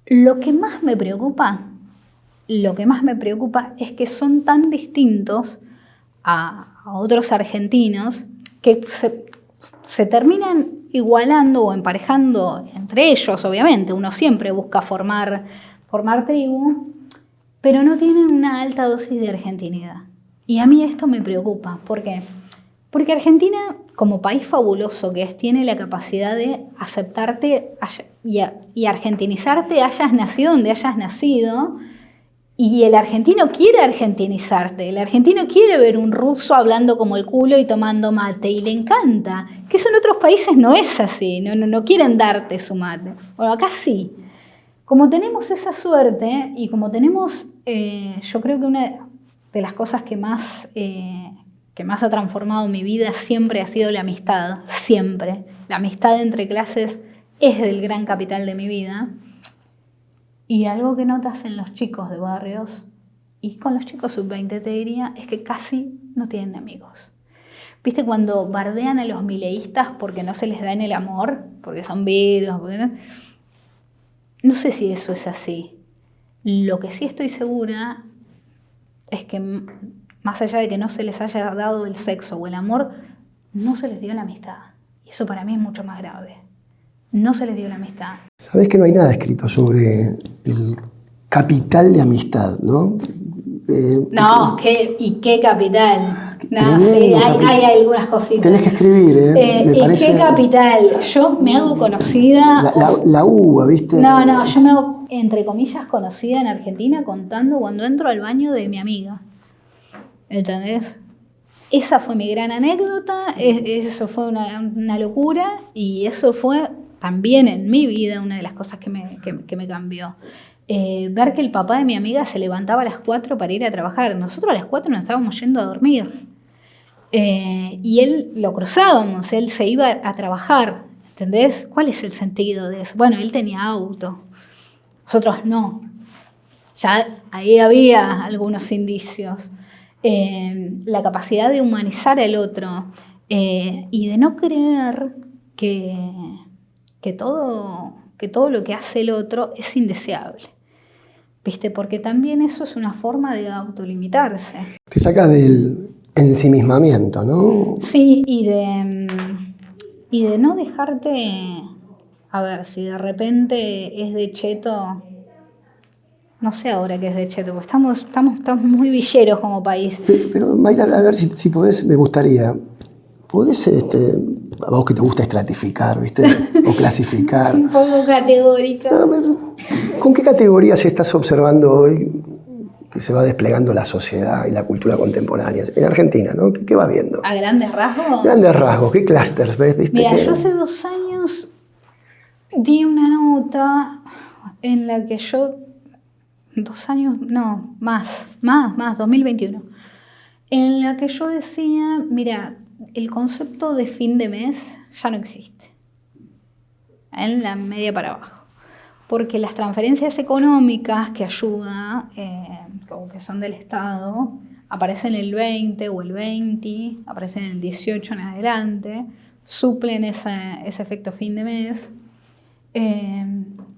Lo que más me preocupa es que son tan distintos a otros argentinos que se terminan igualando o emparejando entre ellos, obviamente. Uno siempre busca formar tribu, pero no tienen una alta dosis de argentinidad. Y a mí esto me preocupa. ¿Por qué? Porque Argentina, como país fabuloso que es, tiene la capacidad de aceptarte y argentinizarte, hayas nacido donde hayas nacido. Y el argentino quiere argentinizarte, el argentino quiere ver un ruso hablando como el culo y tomando mate, y le encanta. Que eso en otros países no es así, no quieren darte su mate. Bueno, acá sí. Como tenemos esa suerte y como tenemos, yo creo que una de las cosas que más ha transformado mi vida siempre ha sido la amistad, siempre. La amistad entre clases es el gran capital de mi vida. Y algo que notas en los chicos de barrios, y con los chicos sub-20 te diría, es que casi no tienen amigos. ¿Viste cuando bardean a los mileístas porque no se les da en el amor? Porque son virgos, no sé si eso es así. Lo que sí estoy segura es que más allá de que no se les haya dado el sexo o el amor, no se les dio la amistad. Y eso para mí es mucho más grave. No se les dio la amistad. Sabés que no hay nada escrito sobre el capital de amistad, ¿no? No, ¿qué capital? No, sí, hay algunas cositas. Tenés que escribir, me parece. ¿Qué capital? Yo me hago conocida. La uva, ¿viste? No, yo me hago, entre comillas, conocida en Argentina contando cuando entro al baño de mi amiga. ¿Entendés? esa fue mi gran anécdota, eso fue una locura y eso fue también en mi vida una de las cosas que me cambió. Ver que el papá de mi amiga se levantaba a las 4 para ir a trabajar. Nosotros a las 4 nos estábamos yendo a dormir. Y él lo cruzábamos, él se iba a trabajar, ¿entendés? ¿Cuál es el sentido de eso? Bueno, él tenía auto, nosotros no. Ya ahí había algunos indicios. La capacidad de humanizar al otro y de no creer que todo lo que hace el otro es indeseable. ¿Viste? Porque también eso es una forma de autolimitarse. Te sacas del ensimismamiento, ¿no? Sí, y de no dejarte, a ver, si de repente es de cheto, no sé ahora qué es de cheto, porque estamos muy villeros como país. Pero Mayra, a ver si podés, me gustaría, ¿podés, a vos que te gusta estratificar, ¿viste? O clasificar? Un poco categórica. A ver, ¿con qué categorías estás observando hoy que se va desplegando la sociedad y la cultura contemporánea? En Argentina, ¿no? ¿Qué vas viendo? ¿A grandes rasgos? Grandes rasgos, ¿qué clústeres ves? ¿Viste? Mira, yo hace 2 años di una nota en la que yo, 2 años, no, más, 2021, en la que yo decía, mira, el concepto de fin de mes ya no existe, en la media para abajo, porque las transferencias económicas que ayuda, o que son del Estado, aparecen el 20 o el 20, aparecen el 18 en adelante, suplen ese efecto fin de mes.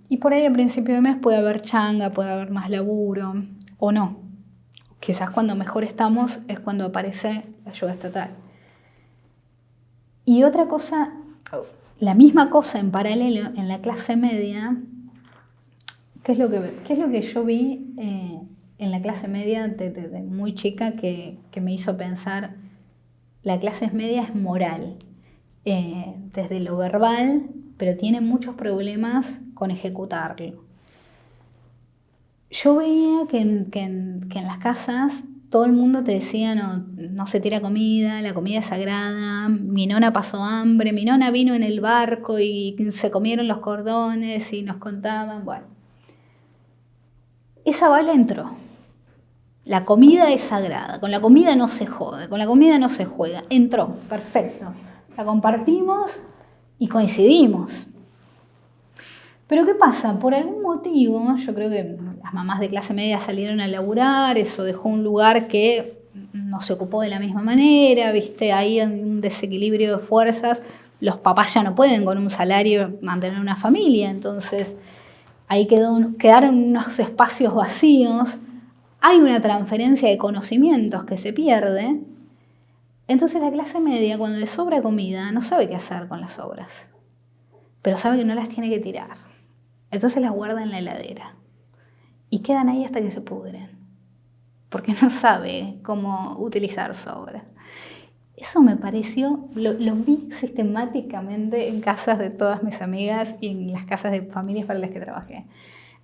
Y por ahí a principio de mes puede haber changa, puede haber más laburo, o no. Quizás cuando mejor estamos es cuando aparece la ayuda estatal. Y otra cosa, la misma cosa en paralelo en la clase media, ¿qué es lo que yo vi en la clase media de muy chica que me hizo pensar? La clase media es moral, desde lo verbal, pero tiene muchos problemas con ejecutarlo. Yo veía que en las casas todo el mundo te decía no se tira comida, la comida es sagrada, mi nona pasó hambre, mi nona vino en el barco y se comieron los cordones y nos contaban, bueno. Esa bala entró. La comida es sagrada, con la comida no se jode, con la comida no se juega. Entró, perfecto. La compartimos y coincidimos. Pero ¿qué pasa? Por algún motivo, yo creo que las mamás de clase media salieron a laburar, eso dejó un lugar que no se ocupó de la misma manera, ¿viste? Ahí hay un desequilibrio de fuerzas, los papás ya no pueden con un salario mantener una familia, entonces ahí quedaron unos espacios vacíos, hay una transferencia de conocimientos que se pierde, entonces la clase media cuando le sobra comida no sabe qué hacer con las sobras, pero sabe que no las tiene que tirar. Entonces las guarda en la heladera y quedan ahí hasta que se pudren, porque no sabe cómo utilizar sobras. Eso me pareció, lo vi sistemáticamente en casas de todas mis amigas y en las casas de familias para las que trabajé.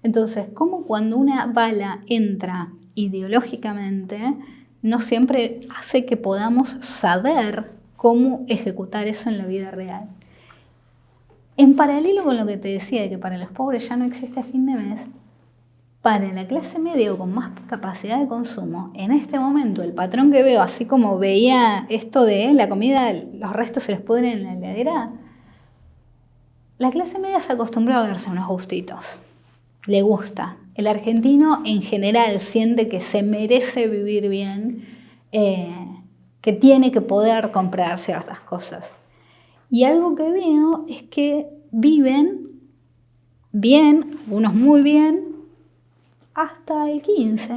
Entonces, como cuando una bala entra ideológicamente, no siempre hace que podamos saber cómo ejecutar eso en la vida real. En paralelo con lo que te decía de que para los pobres ya no existe fin de mes, para la clase media o con más capacidad de consumo, en este momento el patrón que veo, así como veía esto de la comida, los restos se les pudren en la heladera, la clase media se acostumbró a darse unos gustitos. Le gusta. El argentino en general siente que se merece vivir bien, que tiene que poder comprar ciertas cosas. Y algo que veo es que viven bien, algunos muy bien, hasta el 15,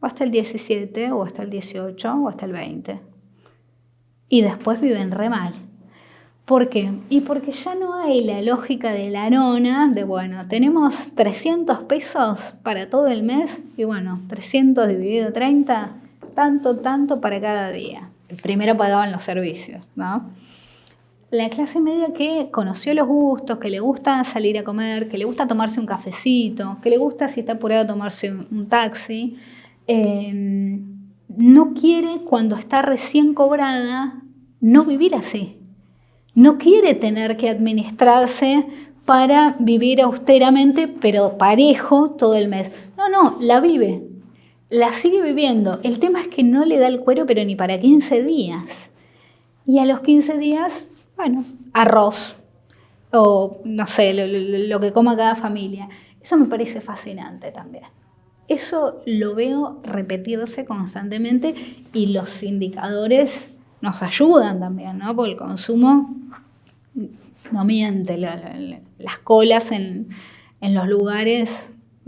o hasta el 17, o hasta el 18, o hasta el 20. Y después viven re mal. ¿Por qué? Y porque ya no hay la lógica de la nona, de bueno, tenemos 300 pesos para todo el mes, y bueno, 300 dividido 30, tanto para cada día. Primero pagaban los servicios, ¿no? La clase media que conoció los gustos, que le gusta salir a comer, que le gusta tomarse un cafecito, que le gusta si está apurado tomarse un taxi, no quiere, cuando está recién cobrada, no vivir así. No quiere tener que administrarse para vivir austeramente, pero parejo todo el mes. No, la vive. La sigue viviendo. El tema es que no le da el cuero, pero ni para 15 días. Y a los 15 días, bueno, arroz. O no sé, lo que coma cada familia. Eso me parece fascinante también. Eso lo veo repetirse constantemente y los indicadores nos ayudan también, ¿no? Porque el consumo no miente. Las colas en los lugares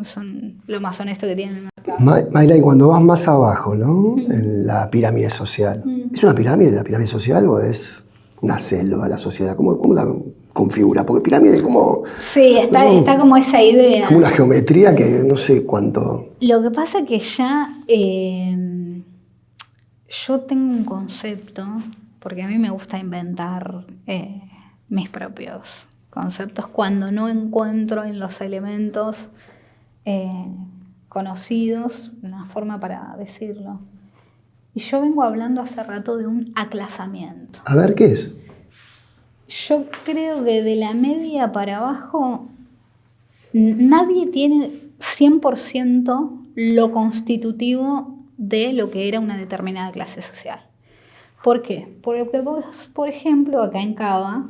son lo más honesto que tienen. Mayra, y cuando vas más abajo, ¿no? En la pirámide social, ¿es una pirámide la pirámide social o es una selva la sociedad? ¿Cómo la configura? Porque pirámide es como... Sí, está como esa idea. Como una geometría que no sé cuánto... Lo que pasa es que ya yo tengo un concepto, porque a mí me gusta inventar mis propios conceptos cuando no encuentro en los elementos conocidos una forma para decirlo. Y yo vengo hablando hace rato de un aclasamiento. A ver, ¿qué es? Yo creo que de la media para abajo nadie tiene 100% lo constitutivo de lo que era una determinada clase social. ¿Por qué? Porque vos, por ejemplo, acá en Cava,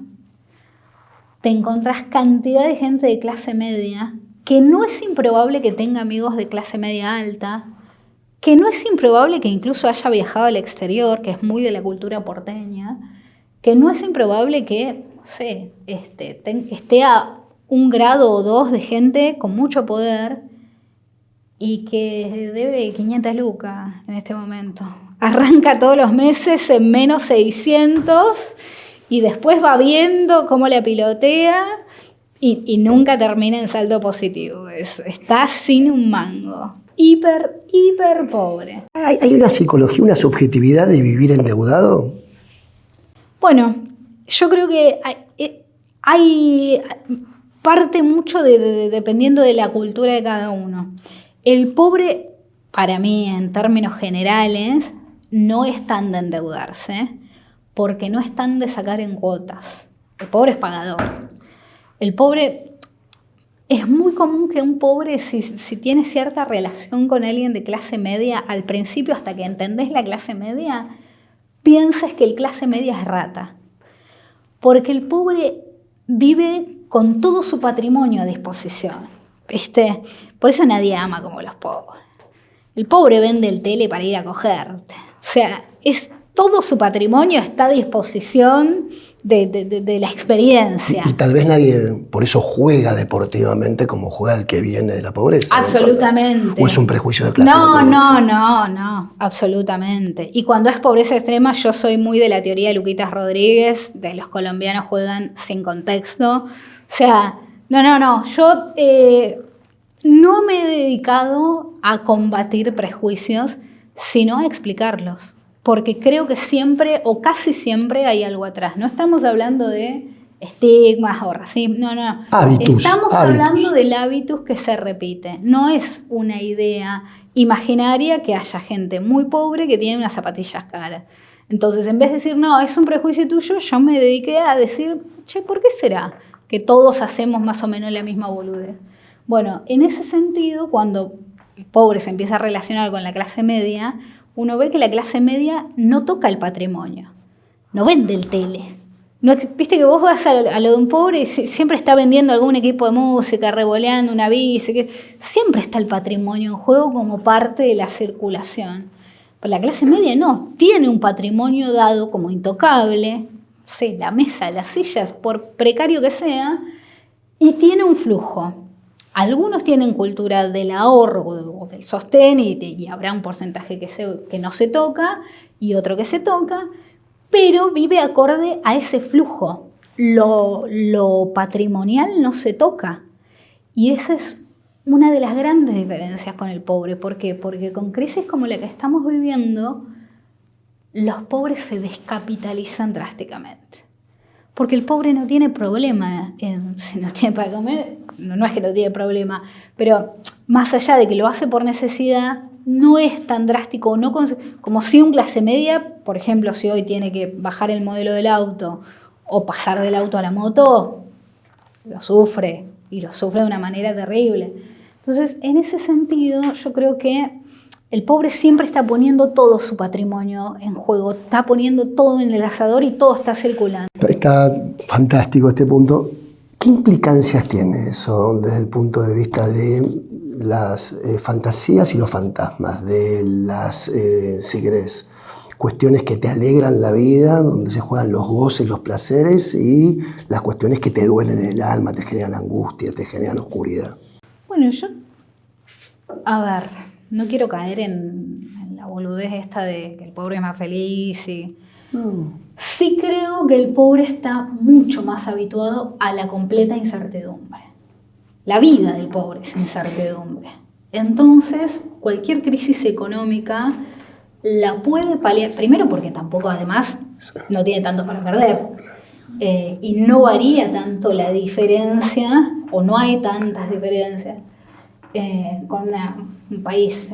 te encontrás cantidad de gente de clase media que no es improbable que tenga amigos de clase media alta, que no es improbable que incluso haya viajado al exterior, que es muy de la cultura porteña, que no es improbable que, no sé, esté a 1 grado o 2 de gente con mucho poder y que debe 500 lucas en este momento. Arranca todos los meses en menos 600 y después va viendo cómo la pilotea y nunca termina en saldo positivo. Está sin un mango. Hiper pobre. ¿Hay una psicología, una subjetividad de vivir endeudado? Bueno, yo creo que hay parte mucho dependiendo de la cultura de cada uno. El pobre, para mí, en términos generales, no es tan de endeudarse, porque no es tan de sacar en cuotas. El pobre es pagador. El pobre, es muy común que un pobre, si tiene cierta relación con alguien de clase media, al principio, hasta que entendés la clase media, pienses que el clase media es rata. Porque el pobre vive con todo su patrimonio a disposición, ¿viste? Por eso nadie ama como los pobres. El pobre vende el tele para ir a cogerte. O sea, todo su patrimonio está a disposición de la experiencia. Y tal vez nadie por eso juega deportivamente como juega el que viene de la pobreza. Absolutamente. ¿O es un prejuicio de clase? No, absolutamente. Y cuando es pobreza extrema, yo soy muy de la teoría de Luquitas Rodríguez, de los colombianos juegan sin contexto. O sea, no. Yo no me he dedicado a combatir prejuicios, sino a explicarlos. Porque creo que siempre o casi siempre hay algo atrás. No estamos hablando de estigmas o racismo, no. Estamos hablando del hábitus que se repite. No es una idea imaginaria que haya gente muy pobre que tiene unas zapatillas caras. Entonces, en vez de decir, no, es un prejuicio tuyo, yo me dediqué a decir, che, ¿por qué será que todos hacemos más o menos la misma boludez? Bueno, en ese sentido, cuando el pobre se empieza a relacionar con la clase media, uno ve que la clase media no toca el patrimonio, no vende el tele. No, viste que vos vas a lo de un pobre y siempre está vendiendo algún equipo de música, revoleando una bici, que siempre está el patrimonio en juego como parte de la circulación. Pero la clase media no, tiene un patrimonio dado como intocable, sí, la mesa, las sillas, por precario que sea, y tiene un flujo. Algunos tienen cultura del ahorro o del sostén y habrá un porcentaje que no se toca y otro que se toca, pero vive acorde a ese flujo. Lo patrimonial no se toca. Y esa es una de las grandes diferencias con el pobre. ¿Por qué? Porque con crisis como la que estamos viviendo, los pobres se descapitalizan drásticamente. Porque el pobre no tiene problema, si no tiene para comer, no es que no tiene problema, pero más allá de que lo hace por necesidad, no es tan drástico, no como si un clase media, por ejemplo, si hoy tiene que bajar el modelo del auto o pasar del auto a la moto, lo sufre, y lo sufre de una manera terrible. Entonces, en ese sentido, yo creo que el pobre siempre está poniendo todo su patrimonio en juego, está poniendo todo en el asador y todo está circulando. Está fantástico este punto. ¿Qué implicancias tiene eso desde el punto de vista de las fantasías y los fantasmas, de las, si querés, cuestiones que te alegran la vida, donde se juegan los goces, los placeres, y las cuestiones que te duelen en el alma, te generan angustia, te generan oscuridad? Bueno, a ver, no quiero caer en la boludez esta de que el pobre es más feliz y... No. Sí creo que el pobre está mucho más habituado a la completa incertidumbre. La vida del pobre es incertidumbre. Entonces, cualquier crisis económica la puede paliar, primero porque tampoco además no tiene tanto para perder, y no varía tanto la diferencia, o no hay tantas diferencias, con un país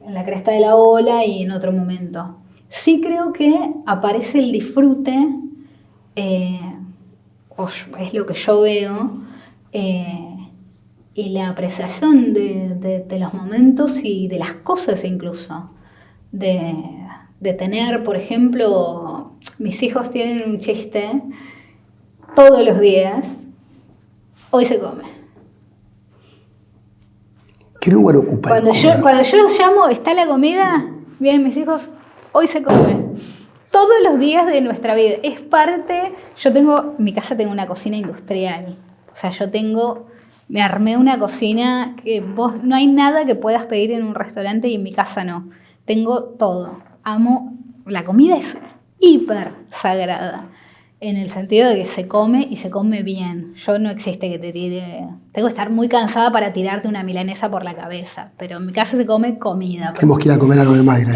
en la cresta de la ola y en otro momento. Sí creo que aparece el disfrute, o es lo que yo veo, y la apreciación de los momentos y de las cosas incluso. De tener, por ejemplo, mis hijos tienen un chiste todos los días: hoy se come. ¿Qué lugar ocupa Cuando yo los llamo, ¿está la comida? Vienen mis hijos, hoy se come. Todos los días de nuestra vida. Es parte... en mi casa tengo una cocina industrial. O sea, me armé una cocina que no hay nada que puedas pedir en un restaurante y en mi casa no. Tengo todo. Amo... La comida es hiper sagrada. En el sentido de que se come y se come bien. Yo no existe que te tire... Tengo que estar muy cansada para tirarte una milanesa por la cabeza. Pero en mi casa se come comida. Tenemos que ir a comer algo de Mayra.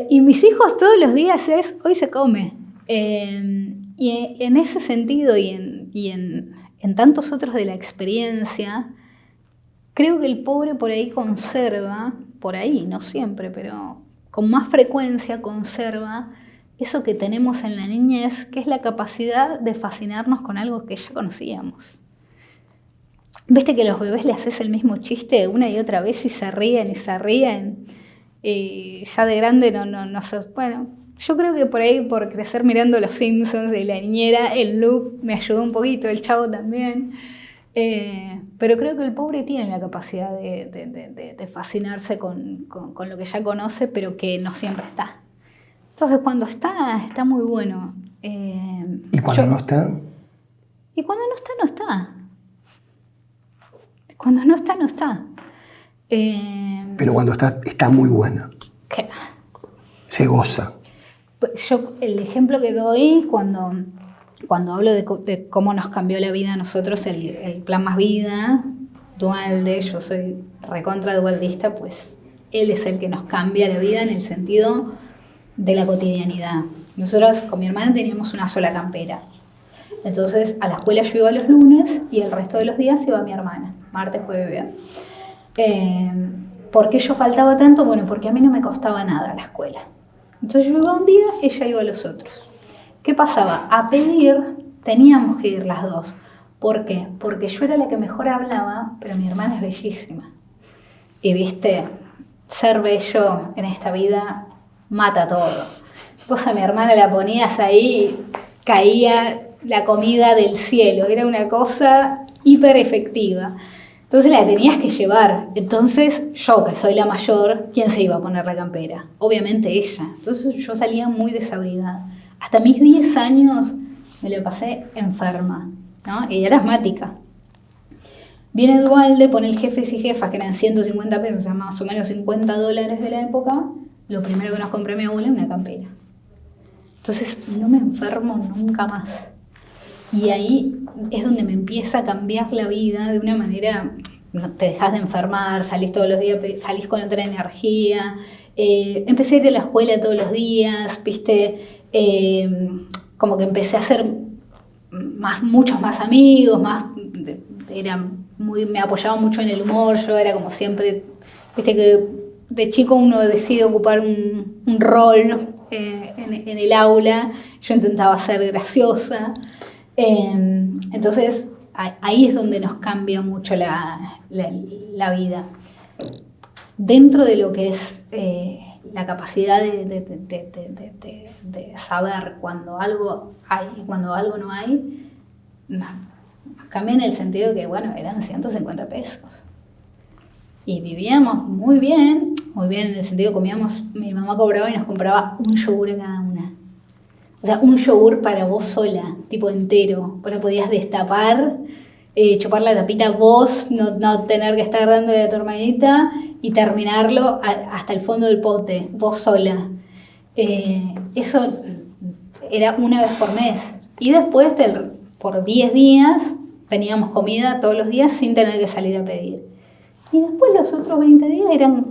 Y mis hijos todos los días es, hoy se come. Y en ese sentido y en tantos otros de la experiencia, creo que el pobre por ahí conserva, por ahí, no siempre, pero con más frecuencia conserva eso que tenemos en la niñez, que es la capacidad de fascinarnos con algo que ya conocíamos. ¿Viste que a los bebés le haces el mismo chiste una y otra vez y se ríen y se ríen? Y ya de grande no sé. Bueno, yo creo que por ahí, por crecer mirando Los Simpsons y la niñera, el loop me ayudó un poquito, el Chavo también. Pero creo que el pobre tiene la capacidad de fascinarse con lo que ya conoce, pero que no siempre está. Entonces, cuando está muy bueno. ¿Y cuando no está? Y cuando no está, no está. Cuando no está, no está. Pero cuando está muy bueno. ¿Qué? Se goza. Yo, el ejemplo que doy cuando hablo de cómo nos cambió la vida a nosotros, el plan Más Vida, Dualde, yo soy recontra dualdista, pues él es el que nos cambia la vida en el sentido de la cotidianidad. Nosotros con mi hermana teníamos una sola campera. Entonces a la escuela yo iba los lunes y el resto de los días iba mi hermana, martes, jueves, viernes. ¿Por qué yo faltaba tanto? Bueno, porque a mí no me costaba nada la escuela. Entonces yo iba un día, ella iba los otros. ¿Qué pasaba? A pedir teníamos que ir las dos. ¿Por qué? Porque yo era la que mejor hablaba, pero mi hermana es bellísima. Y viste, ser bello en esta vida mata todo. Vos a mi hermana la ponías ahí, caía la comida del cielo, era una cosa hiper efectiva. Entonces la tenías que llevar. Entonces yo, que soy la mayor, ¿quién se iba a poner la campera? Obviamente ella. Entonces yo salía muy desabrigada. Hasta mis 10 años me la pasé enferma, ¿no? Y era asmática. Viene Dualde, pone el jefes y jefas, que eran 150 pesos, o sea, más o menos $50 de la época. Lo primero que nos compré mi abuela, una campera. Entonces no me enfermo nunca más. Y ahí es donde me empieza a cambiar la vida de una manera, te dejas de enfermar, salís todos los días, salís con otra energía. Empecé a ir a la escuela todos los días, viste, como que empecé a hacer muchos más amigos, me apoyaba mucho en el humor, yo era como siempre Viste que de chico uno decide ocupar un rol en el aula. Yo intentaba ser graciosa. Entonces, ahí es donde nos cambia mucho la vida. Dentro de lo que es la capacidad de saber cuando algo hay y cuando algo no hay, cambia en el sentido de que, bueno, eran 150 pesos. Y vivíamos muy bien en el sentido que comíamos, mi mamá cobraba y nos compraba un yogur a cada una. O sea, un yogur para vos sola, tipo entero. Vos lo podías destapar, chupar la tapita vos, no tener que estar dando de tu hermanita y terminarlo hasta el fondo del pote, vos sola. Eso era una vez por mes. Y después, por 10 días, teníamos comida todos los días sin tener que salir a pedir. Y después los otros 20 días eran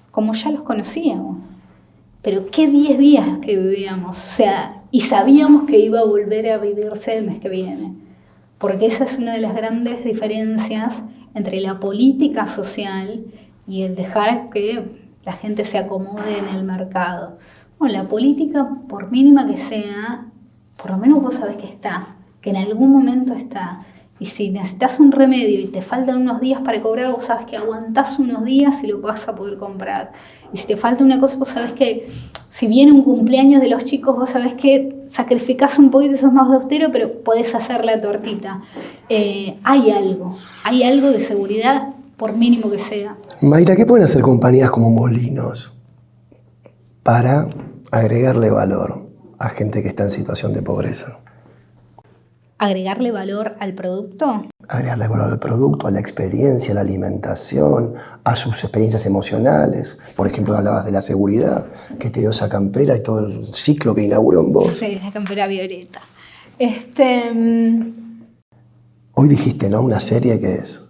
como ya los conocíamos. Pero qué 10 días que vivíamos. O sea, y sabíamos que iba a volver a vivirse el mes que viene. Porque esa es una de las grandes diferencias entre la política social y el dejar que la gente se acomode en el mercado. Bueno, la política, por mínima que sea, por lo menos vos sabés que está, que en algún momento está. Y si necesitas un remedio y te faltan unos días para cobrar, vos sabés que aguantás unos días y lo vas a poder comprar. Y si te falta una cosa, vos sabés que si viene un cumpleaños de los chicos, vos sabés que sacrificás un poquito, sos más austero, pero podés hacer la tortita. Hay algo de seguridad, por mínimo que sea. Mayra, ¿qué pueden hacer compañías como Molinos para agregarle valor a gente que está en situación de pobreza? ¿Agregarle valor al producto? Agregarle valor al producto, a la experiencia, a la alimentación, a sus experiencias emocionales. Por ejemplo, hablabas de la seguridad que te dio esa campera y todo el ciclo que inauguró en vos. Sí, la campera violeta. Hoy dijiste, ¿no? Una serie que es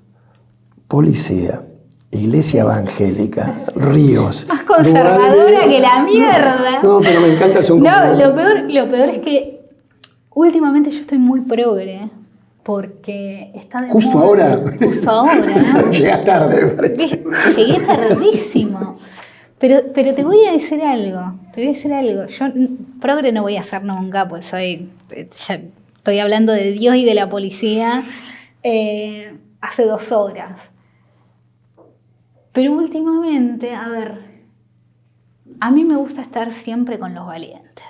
Policía, Iglesia Evangélica, Ríos. Más conservadora que la mierda. No, pero me encanta el son. No, lo peor es que últimamente yo estoy muy progre, porque está de Justo moda. ahora. Justo ahora. Llegas tarde, me parece. Llegué tardísimo. Pero te voy a decir algo. Yo progre no voy a hacer nunca, pues ya estoy hablando de Dios y de la policía hace 2 horas. Pero últimamente, a mí me gusta estar siempre con los valientes.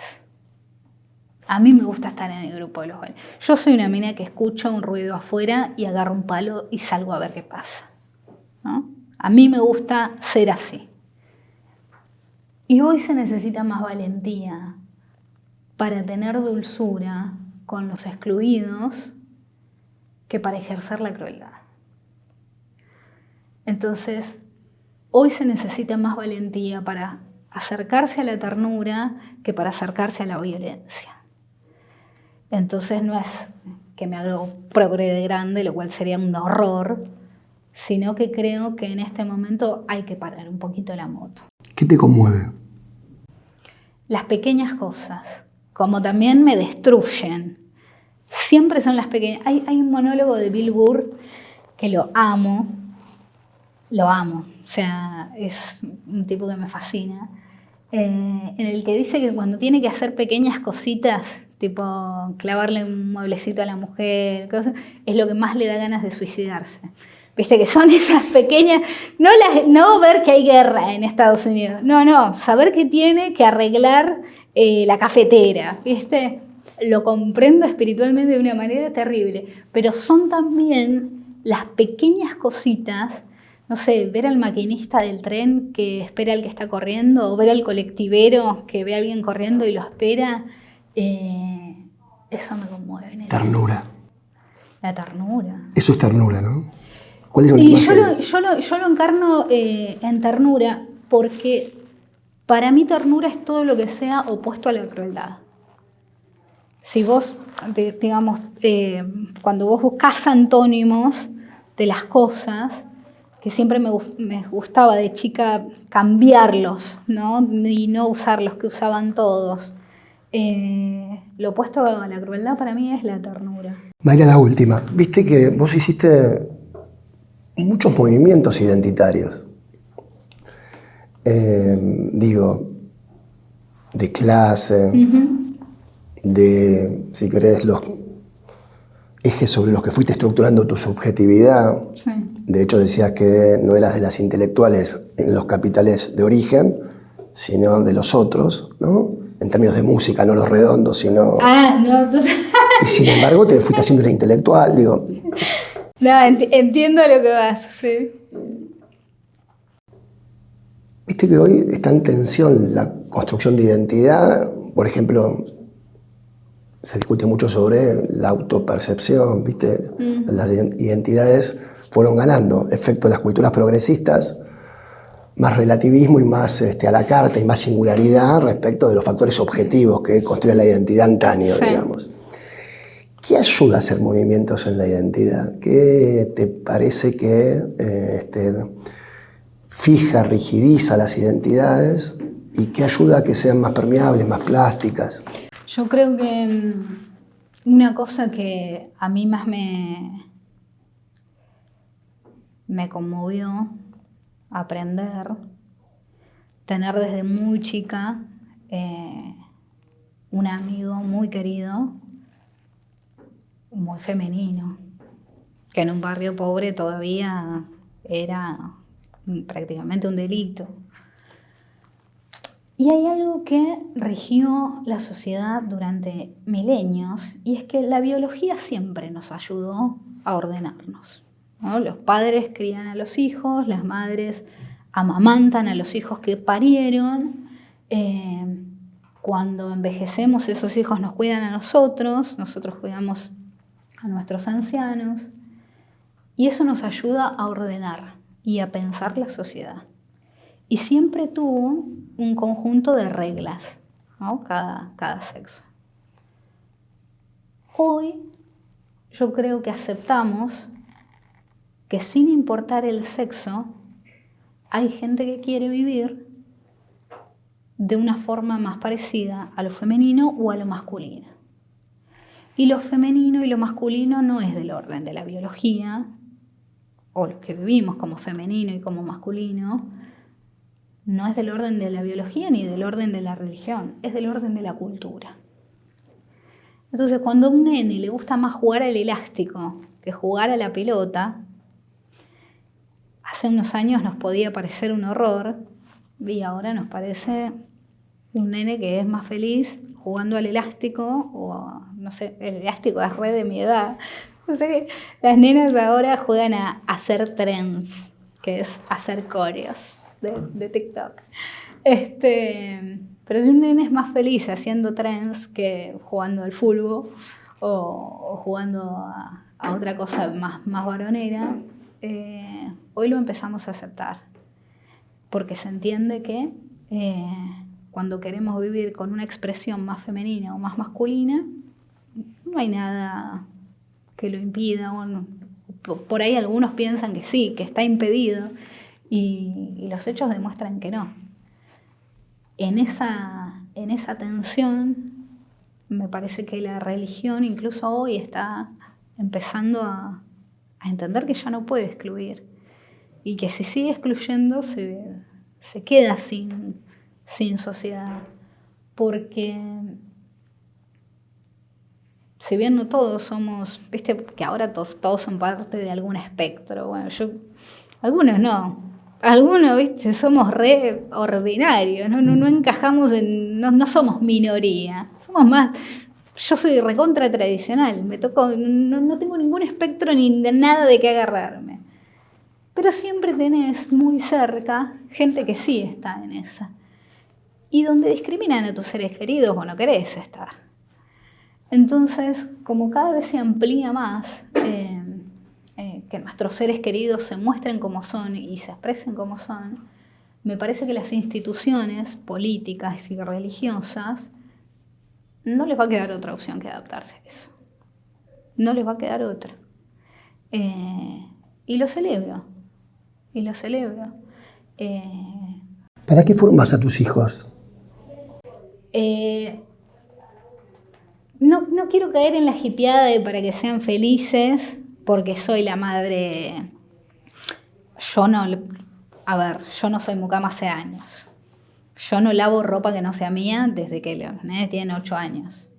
A mí me gusta estar en el grupo de los valientes. Yo soy una mina que escucho un ruido afuera y agarro un palo y salgo a ver qué pasa, ¿no? A mí me gusta ser así. Y hoy se necesita más valentía para tener dulzura con los excluidos que para ejercer la crueldad. Entonces, hoy se necesita más valentía para acercarse a la ternura que para acercarse a la violencia. Entonces no es que me hago progre de grande, lo cual sería un horror, sino que creo que en este momento hay que parar un poquito la moto. ¿Qué te conmueve? Las pequeñas cosas, como también me destruyen. Siempre son las pequeñas. Hay un monólogo de Bill Burr que lo amo. O sea, es un tipo que me fascina. En el que dice que cuando tiene que hacer pequeñas cositas, tipo clavarle un mueblecito a la mujer, es lo que más le da ganas de suicidarse. Viste que son esas pequeñas, no ver que hay guerra en Estados Unidos, no, saber que tiene que arreglar la cafetera, ¿viste? Lo comprendo espiritualmente de una manera terrible, pero son también las pequeñas cositas. No sé, ver al maquinista del tren que espera al que está corriendo, o ver al colectivero que ve a alguien corriendo y lo espera, eso me conmueve. Ternura. La ternura. Eso es ternura, ¿no? ¿Cuál es una Y imagen? yo lo encarno en ternura porque para mí ternura es todo lo que sea opuesto a la crueldad. Si vos, digamos, cuando vos buscás antónimos de las cosas, que siempre me gustaba de chica cambiarlos, ¿no? Y no usar los que usaban todos. Lo opuesto a la crueldad para mí es la ternura. Mayra, la última. Viste que vos hiciste muchos movimientos identitarios. digo, de clase, de, si querés, los ejes sobre los que fuiste estructurando tu subjetividad. Sí. De hecho, decías que no eras de las intelectuales en los capitales de origen, sino de los otros, ¿no? En términos de música, no los redondos, sino... No, entonces... Y sin embargo, te fuiste haciendo una intelectual, digo. No, entiendo a lo que vas, sí. Viste que hoy está en tensión la construcción de identidad. Por ejemplo, se discute mucho sobre la autopercepción, ¿viste? Las identidades fueron ganando, efecto de las culturas progresistas, más relativismo y más a la carta y más singularidad respecto de los factores objetivos que construyen la identidad antaño, sí, digamos. ¿Qué ayuda a hacer movimientos en la identidad? ¿Qué te parece que fija, rigidiza las identidades y qué ayuda a que sean más permeables, más plásticas? Yo creo que una cosa que a mí más me conmovió aprender, tener desde muy chica un amigo muy querido, muy femenino, que en un barrio pobre todavía era prácticamente un delito. Y hay algo que rigió la sociedad durante milenios, y es que la biología siempre nos ayudó a ordenarnos, ¿no? Los padres crían a los hijos, las madres amamantan a los hijos que parieron. Cuando envejecemos, esos hijos nos cuidan a nosotros cuidamos a nuestros ancianos, y eso nos ayuda a ordenar y a pensar la sociedad. Y siempre tuvo un conjunto de reglas, ¿no? Cada sexo. Hoy yo creo que aceptamos que sin importar el sexo, hay gente que quiere vivir de una forma más parecida a lo femenino o a lo masculino. Y lo femenino y lo masculino no es del orden de la biología, o lo que vivimos como femenino y como masculino, no es del orden de la biología ni del orden de la religión, es del orden de la cultura. Entonces, cuando a un nene le gusta más jugar al elástico que jugar a la pelota, hace unos años nos podía parecer un horror, y ahora nos parece un nene que es más feliz jugando al elástico, o no sé, el elástico es re de mi edad. O sea que las nenas ahora juegan a hacer trends, que es hacer coreos de TikTok. Pero si un nene es más feliz haciendo trends que jugando al fútbol o jugando a otra cosa más varonera, hoy lo empezamos a aceptar. Porque se entiende que cuando queremos vivir con una expresión más femenina o más masculina, no hay nada que lo impida. Por ahí algunos piensan que sí, que está impedido, y los hechos demuestran que no. En esa tensión, me parece que la religión incluso hoy está empezando a entender que ya no puede excluir, y que si sigue excluyendo se queda sin sociedad, porque si bien no todos somos, viste que ahora todos son parte de algún espectro, bueno, algunos no, algunos, viste, somos re ordinarios, no encajamos no somos minoría, somos más. Yo soy recontra tradicional, no tengo ningún espectro ni de nada de qué agarrarme. Pero siempre tenés muy cerca gente que sí está en esa. Y donde discriminan a tus seres queridos, vos no querés estar. Entonces, como cada vez se amplía más que nuestros seres queridos se muestren como son y se expresen como son, me parece que las instituciones políticas y religiosas no les va a quedar otra opción que adaptarse a eso. No les va a quedar otra. Y lo celebro. ¿Para qué formas a tus hijos? No quiero caer en la hippieada de para que sean felices, porque soy la madre. Yo no a ver, yo no soy mucama hace años. Yo no lavo ropa que no sea mía desde que los nenes tienen 8 años.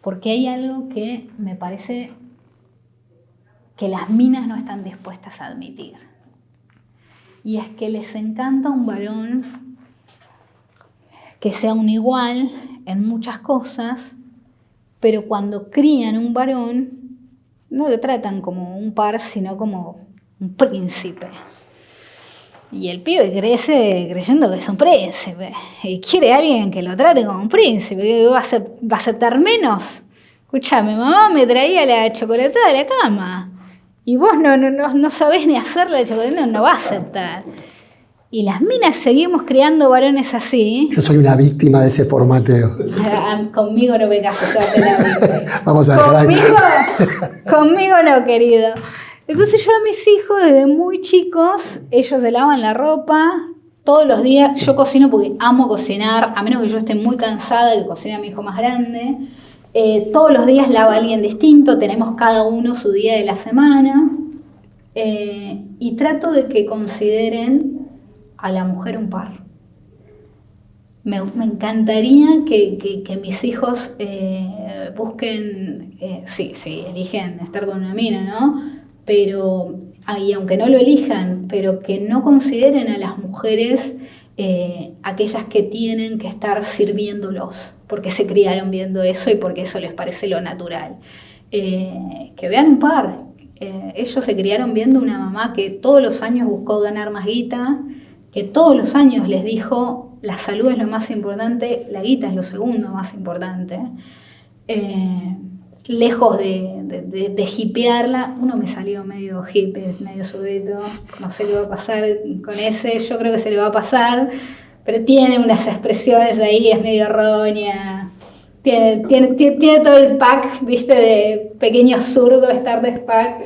Porque hay algo que me parece que las minas no están dispuestas a admitir. Y es que les encanta un varón que sea un igual en muchas cosas, pero cuando crían un varón, no lo tratan como un par, sino como un príncipe. Y el pibe crece creyendo que es un príncipe. Y quiere a alguien que lo trate como un príncipe. ¿Que va a aceptar menos? Escuchame, mamá me traía la chocolatada de la cama. Y vos no sabés ni hacer la chocolatada, no va a aceptar. Y las minas seguimos criando varones así. Yo soy una víctima de ese formateo. Conmigo no me cases, la víctima. Vamos a dejar Conmigo no, querido. Entonces yo a mis hijos desde muy chicos, ellos se lavan la ropa todos los días. Yo cocino porque amo cocinar, a menos que yo esté muy cansada de que cocine a mi hijo más grande. Todos los días lava alguien distinto, tenemos cada uno su día de la semana. Y trato de que consideren a la mujer un par. Me encantaría que mis hijos busquen, sí, eligen estar con una mina, ¿no? Pero, y aunque no lo elijan, pero que no consideren a las mujeres aquellas que tienen que estar sirviéndolos, porque se criaron viendo eso y porque eso les parece lo natural. Que vean un par. Ellos se criaron viendo una mamá que todos los años buscó ganar más guita, que todos los años les dijo, la salud es lo más importante, la guita es lo segundo más importante. Lejos de hipearla, uno me salió medio hippie, medio sudito, no sé qué va a pasar con ese, yo creo que se le va a pasar, pero tiene unas expresiones ahí, es medio errónea, tiene todo el pack, viste, de pequeño zurdo, Stardust pack,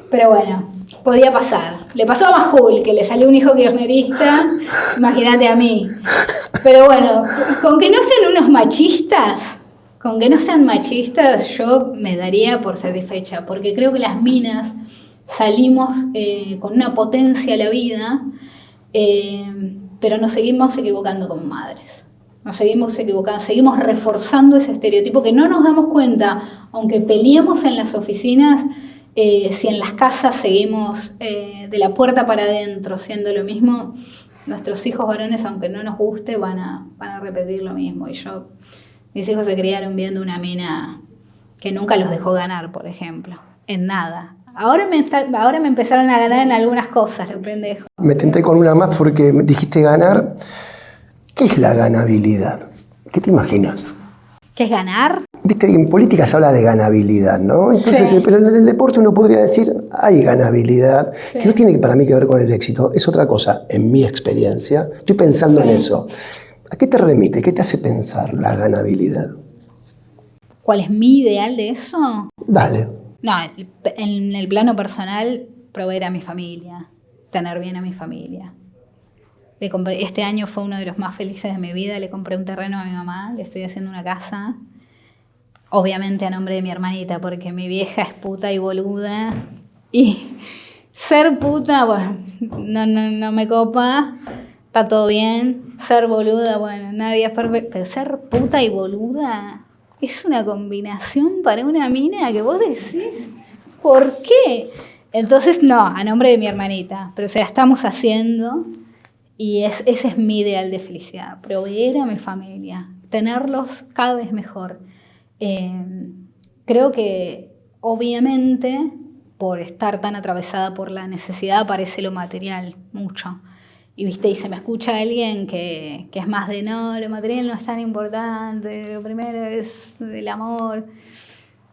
pero bueno, podía pasar. Le pasó a Majul, que le salió un hijo kirchnerista, imagínate a mí. Pero bueno, con que no sean unos machistas, yo me daría por satisfecha, porque creo que las minas salimos con una potencia a la vida, pero nos seguimos equivocando como madres. Nos seguimos equivocando, seguimos reforzando ese estereotipo que no nos damos cuenta, aunque peleemos en las oficinas, si en las casas seguimos de la puerta para adentro siendo lo mismo, nuestros hijos varones, aunque no nos guste, van a repetir lo mismo. Y mis hijos se criaron viendo una mina que nunca los dejó ganar, por ejemplo, en nada. Ahora me empezaron a ganar en algunas cosas, los pendejos. Me tenté con una más porque me dijiste ganar. ¿Qué es la ganabilidad? ¿Qué te imaginas? ¿Qué es ganar? Viste, en política se habla de ganabilidad, ¿no? Entonces, Sí. Pero en el deporte uno podría decir, hay ganabilidad, Sí. que no tiene para mí que ver con el éxito, es otra cosa, en mi experiencia. Estoy pensando en eso. ¿A qué te remite? ¿Qué te hace pensar la ganabilidad? ¿Cuál es mi ideal de eso? Dale. No, en el plano personal, proveer a mi familia, tener bien a mi familia. Este año fue uno de los más felices de mi vida, le compré un terreno a mi mamá, le estoy haciendo una casa, obviamente a nombre de mi hermanita, porque mi vieja es puta y boluda, y ser puta, bueno, no me copa, está todo bien, ser boluda, bueno, nadie es perfecto, pero ser puta y boluda es una combinación para una mina que vos decís, ¿por qué? Entonces, no, a nombre de mi hermanita, pero se la estamos haciendo. Y ese es mi ideal de felicidad, proveer a mi familia, tenerlos cada vez mejor. Creo que obviamente por estar tan atravesada por la necesidad aparece lo material mucho. Y viste, y se me escucha alguien que es más de no, lo material no es tan importante, lo primero es el amor.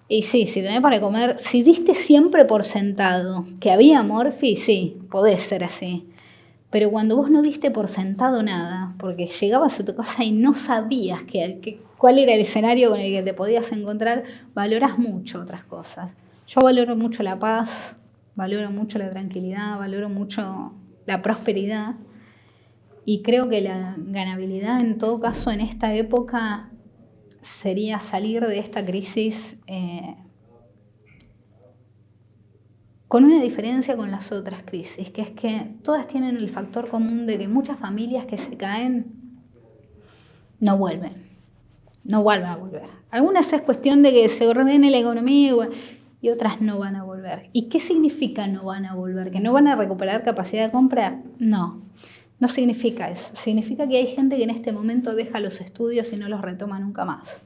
Y sí, si tenés para comer, si diste siempre por sentado que había Morphy, sí, podés ser así. Pero cuando vos no diste por sentado nada, porque llegabas a tu casa y no sabías cuál era el escenario con el que te podías encontrar, valorás mucho otras cosas. Yo valoro mucho la paz, valoro mucho la tranquilidad, valoro mucho la prosperidad. Y creo que la ganabilidad, en todo caso, en esta época, sería salir de esta crisis con una diferencia con las otras crisis, que es que todas tienen el factor común de que muchas familias que se caen no vuelven a volver. Algunas es cuestión de que se ordene la economía y otras no van a volver. ¿Y qué significa no van a volver? ¿Que no van a recuperar capacidad de compra? No significa eso. Significa que hay gente que en este momento deja los estudios y no los retoma nunca más.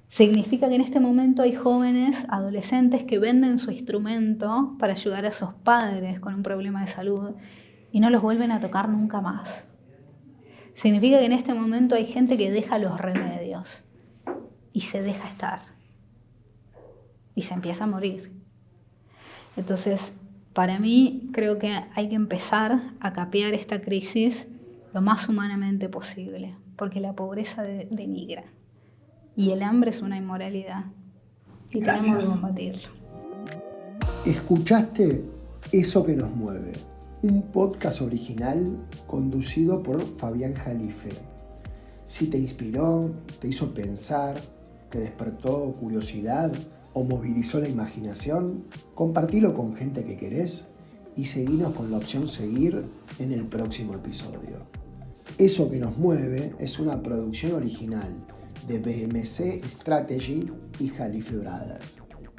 Significa que en este momento hay jóvenes, adolescentes que venden su instrumento para ayudar a sus padres con un problema de salud y no los vuelven a tocar nunca más. Significa que en este momento hay gente que deja los remedios y se deja estar y se empieza a morir. Entonces, para mí creo que hay que empezar a capear esta crisis lo más humanamente posible, porque la pobreza denigra y el hambre es una inmoralidad y tenemos que combatirlo. Escuchaste Eso que nos mueve, un podcast original conducido por Fabián Jalife. Si te inspiró, te hizo pensar, te despertó curiosidad o movilizó la imaginación, compartilo con gente que querés y seguinos con la opción seguir en el próximo episodio. Eso que nos mueve es una producción original de BMC Strategy y Jalife Brothers.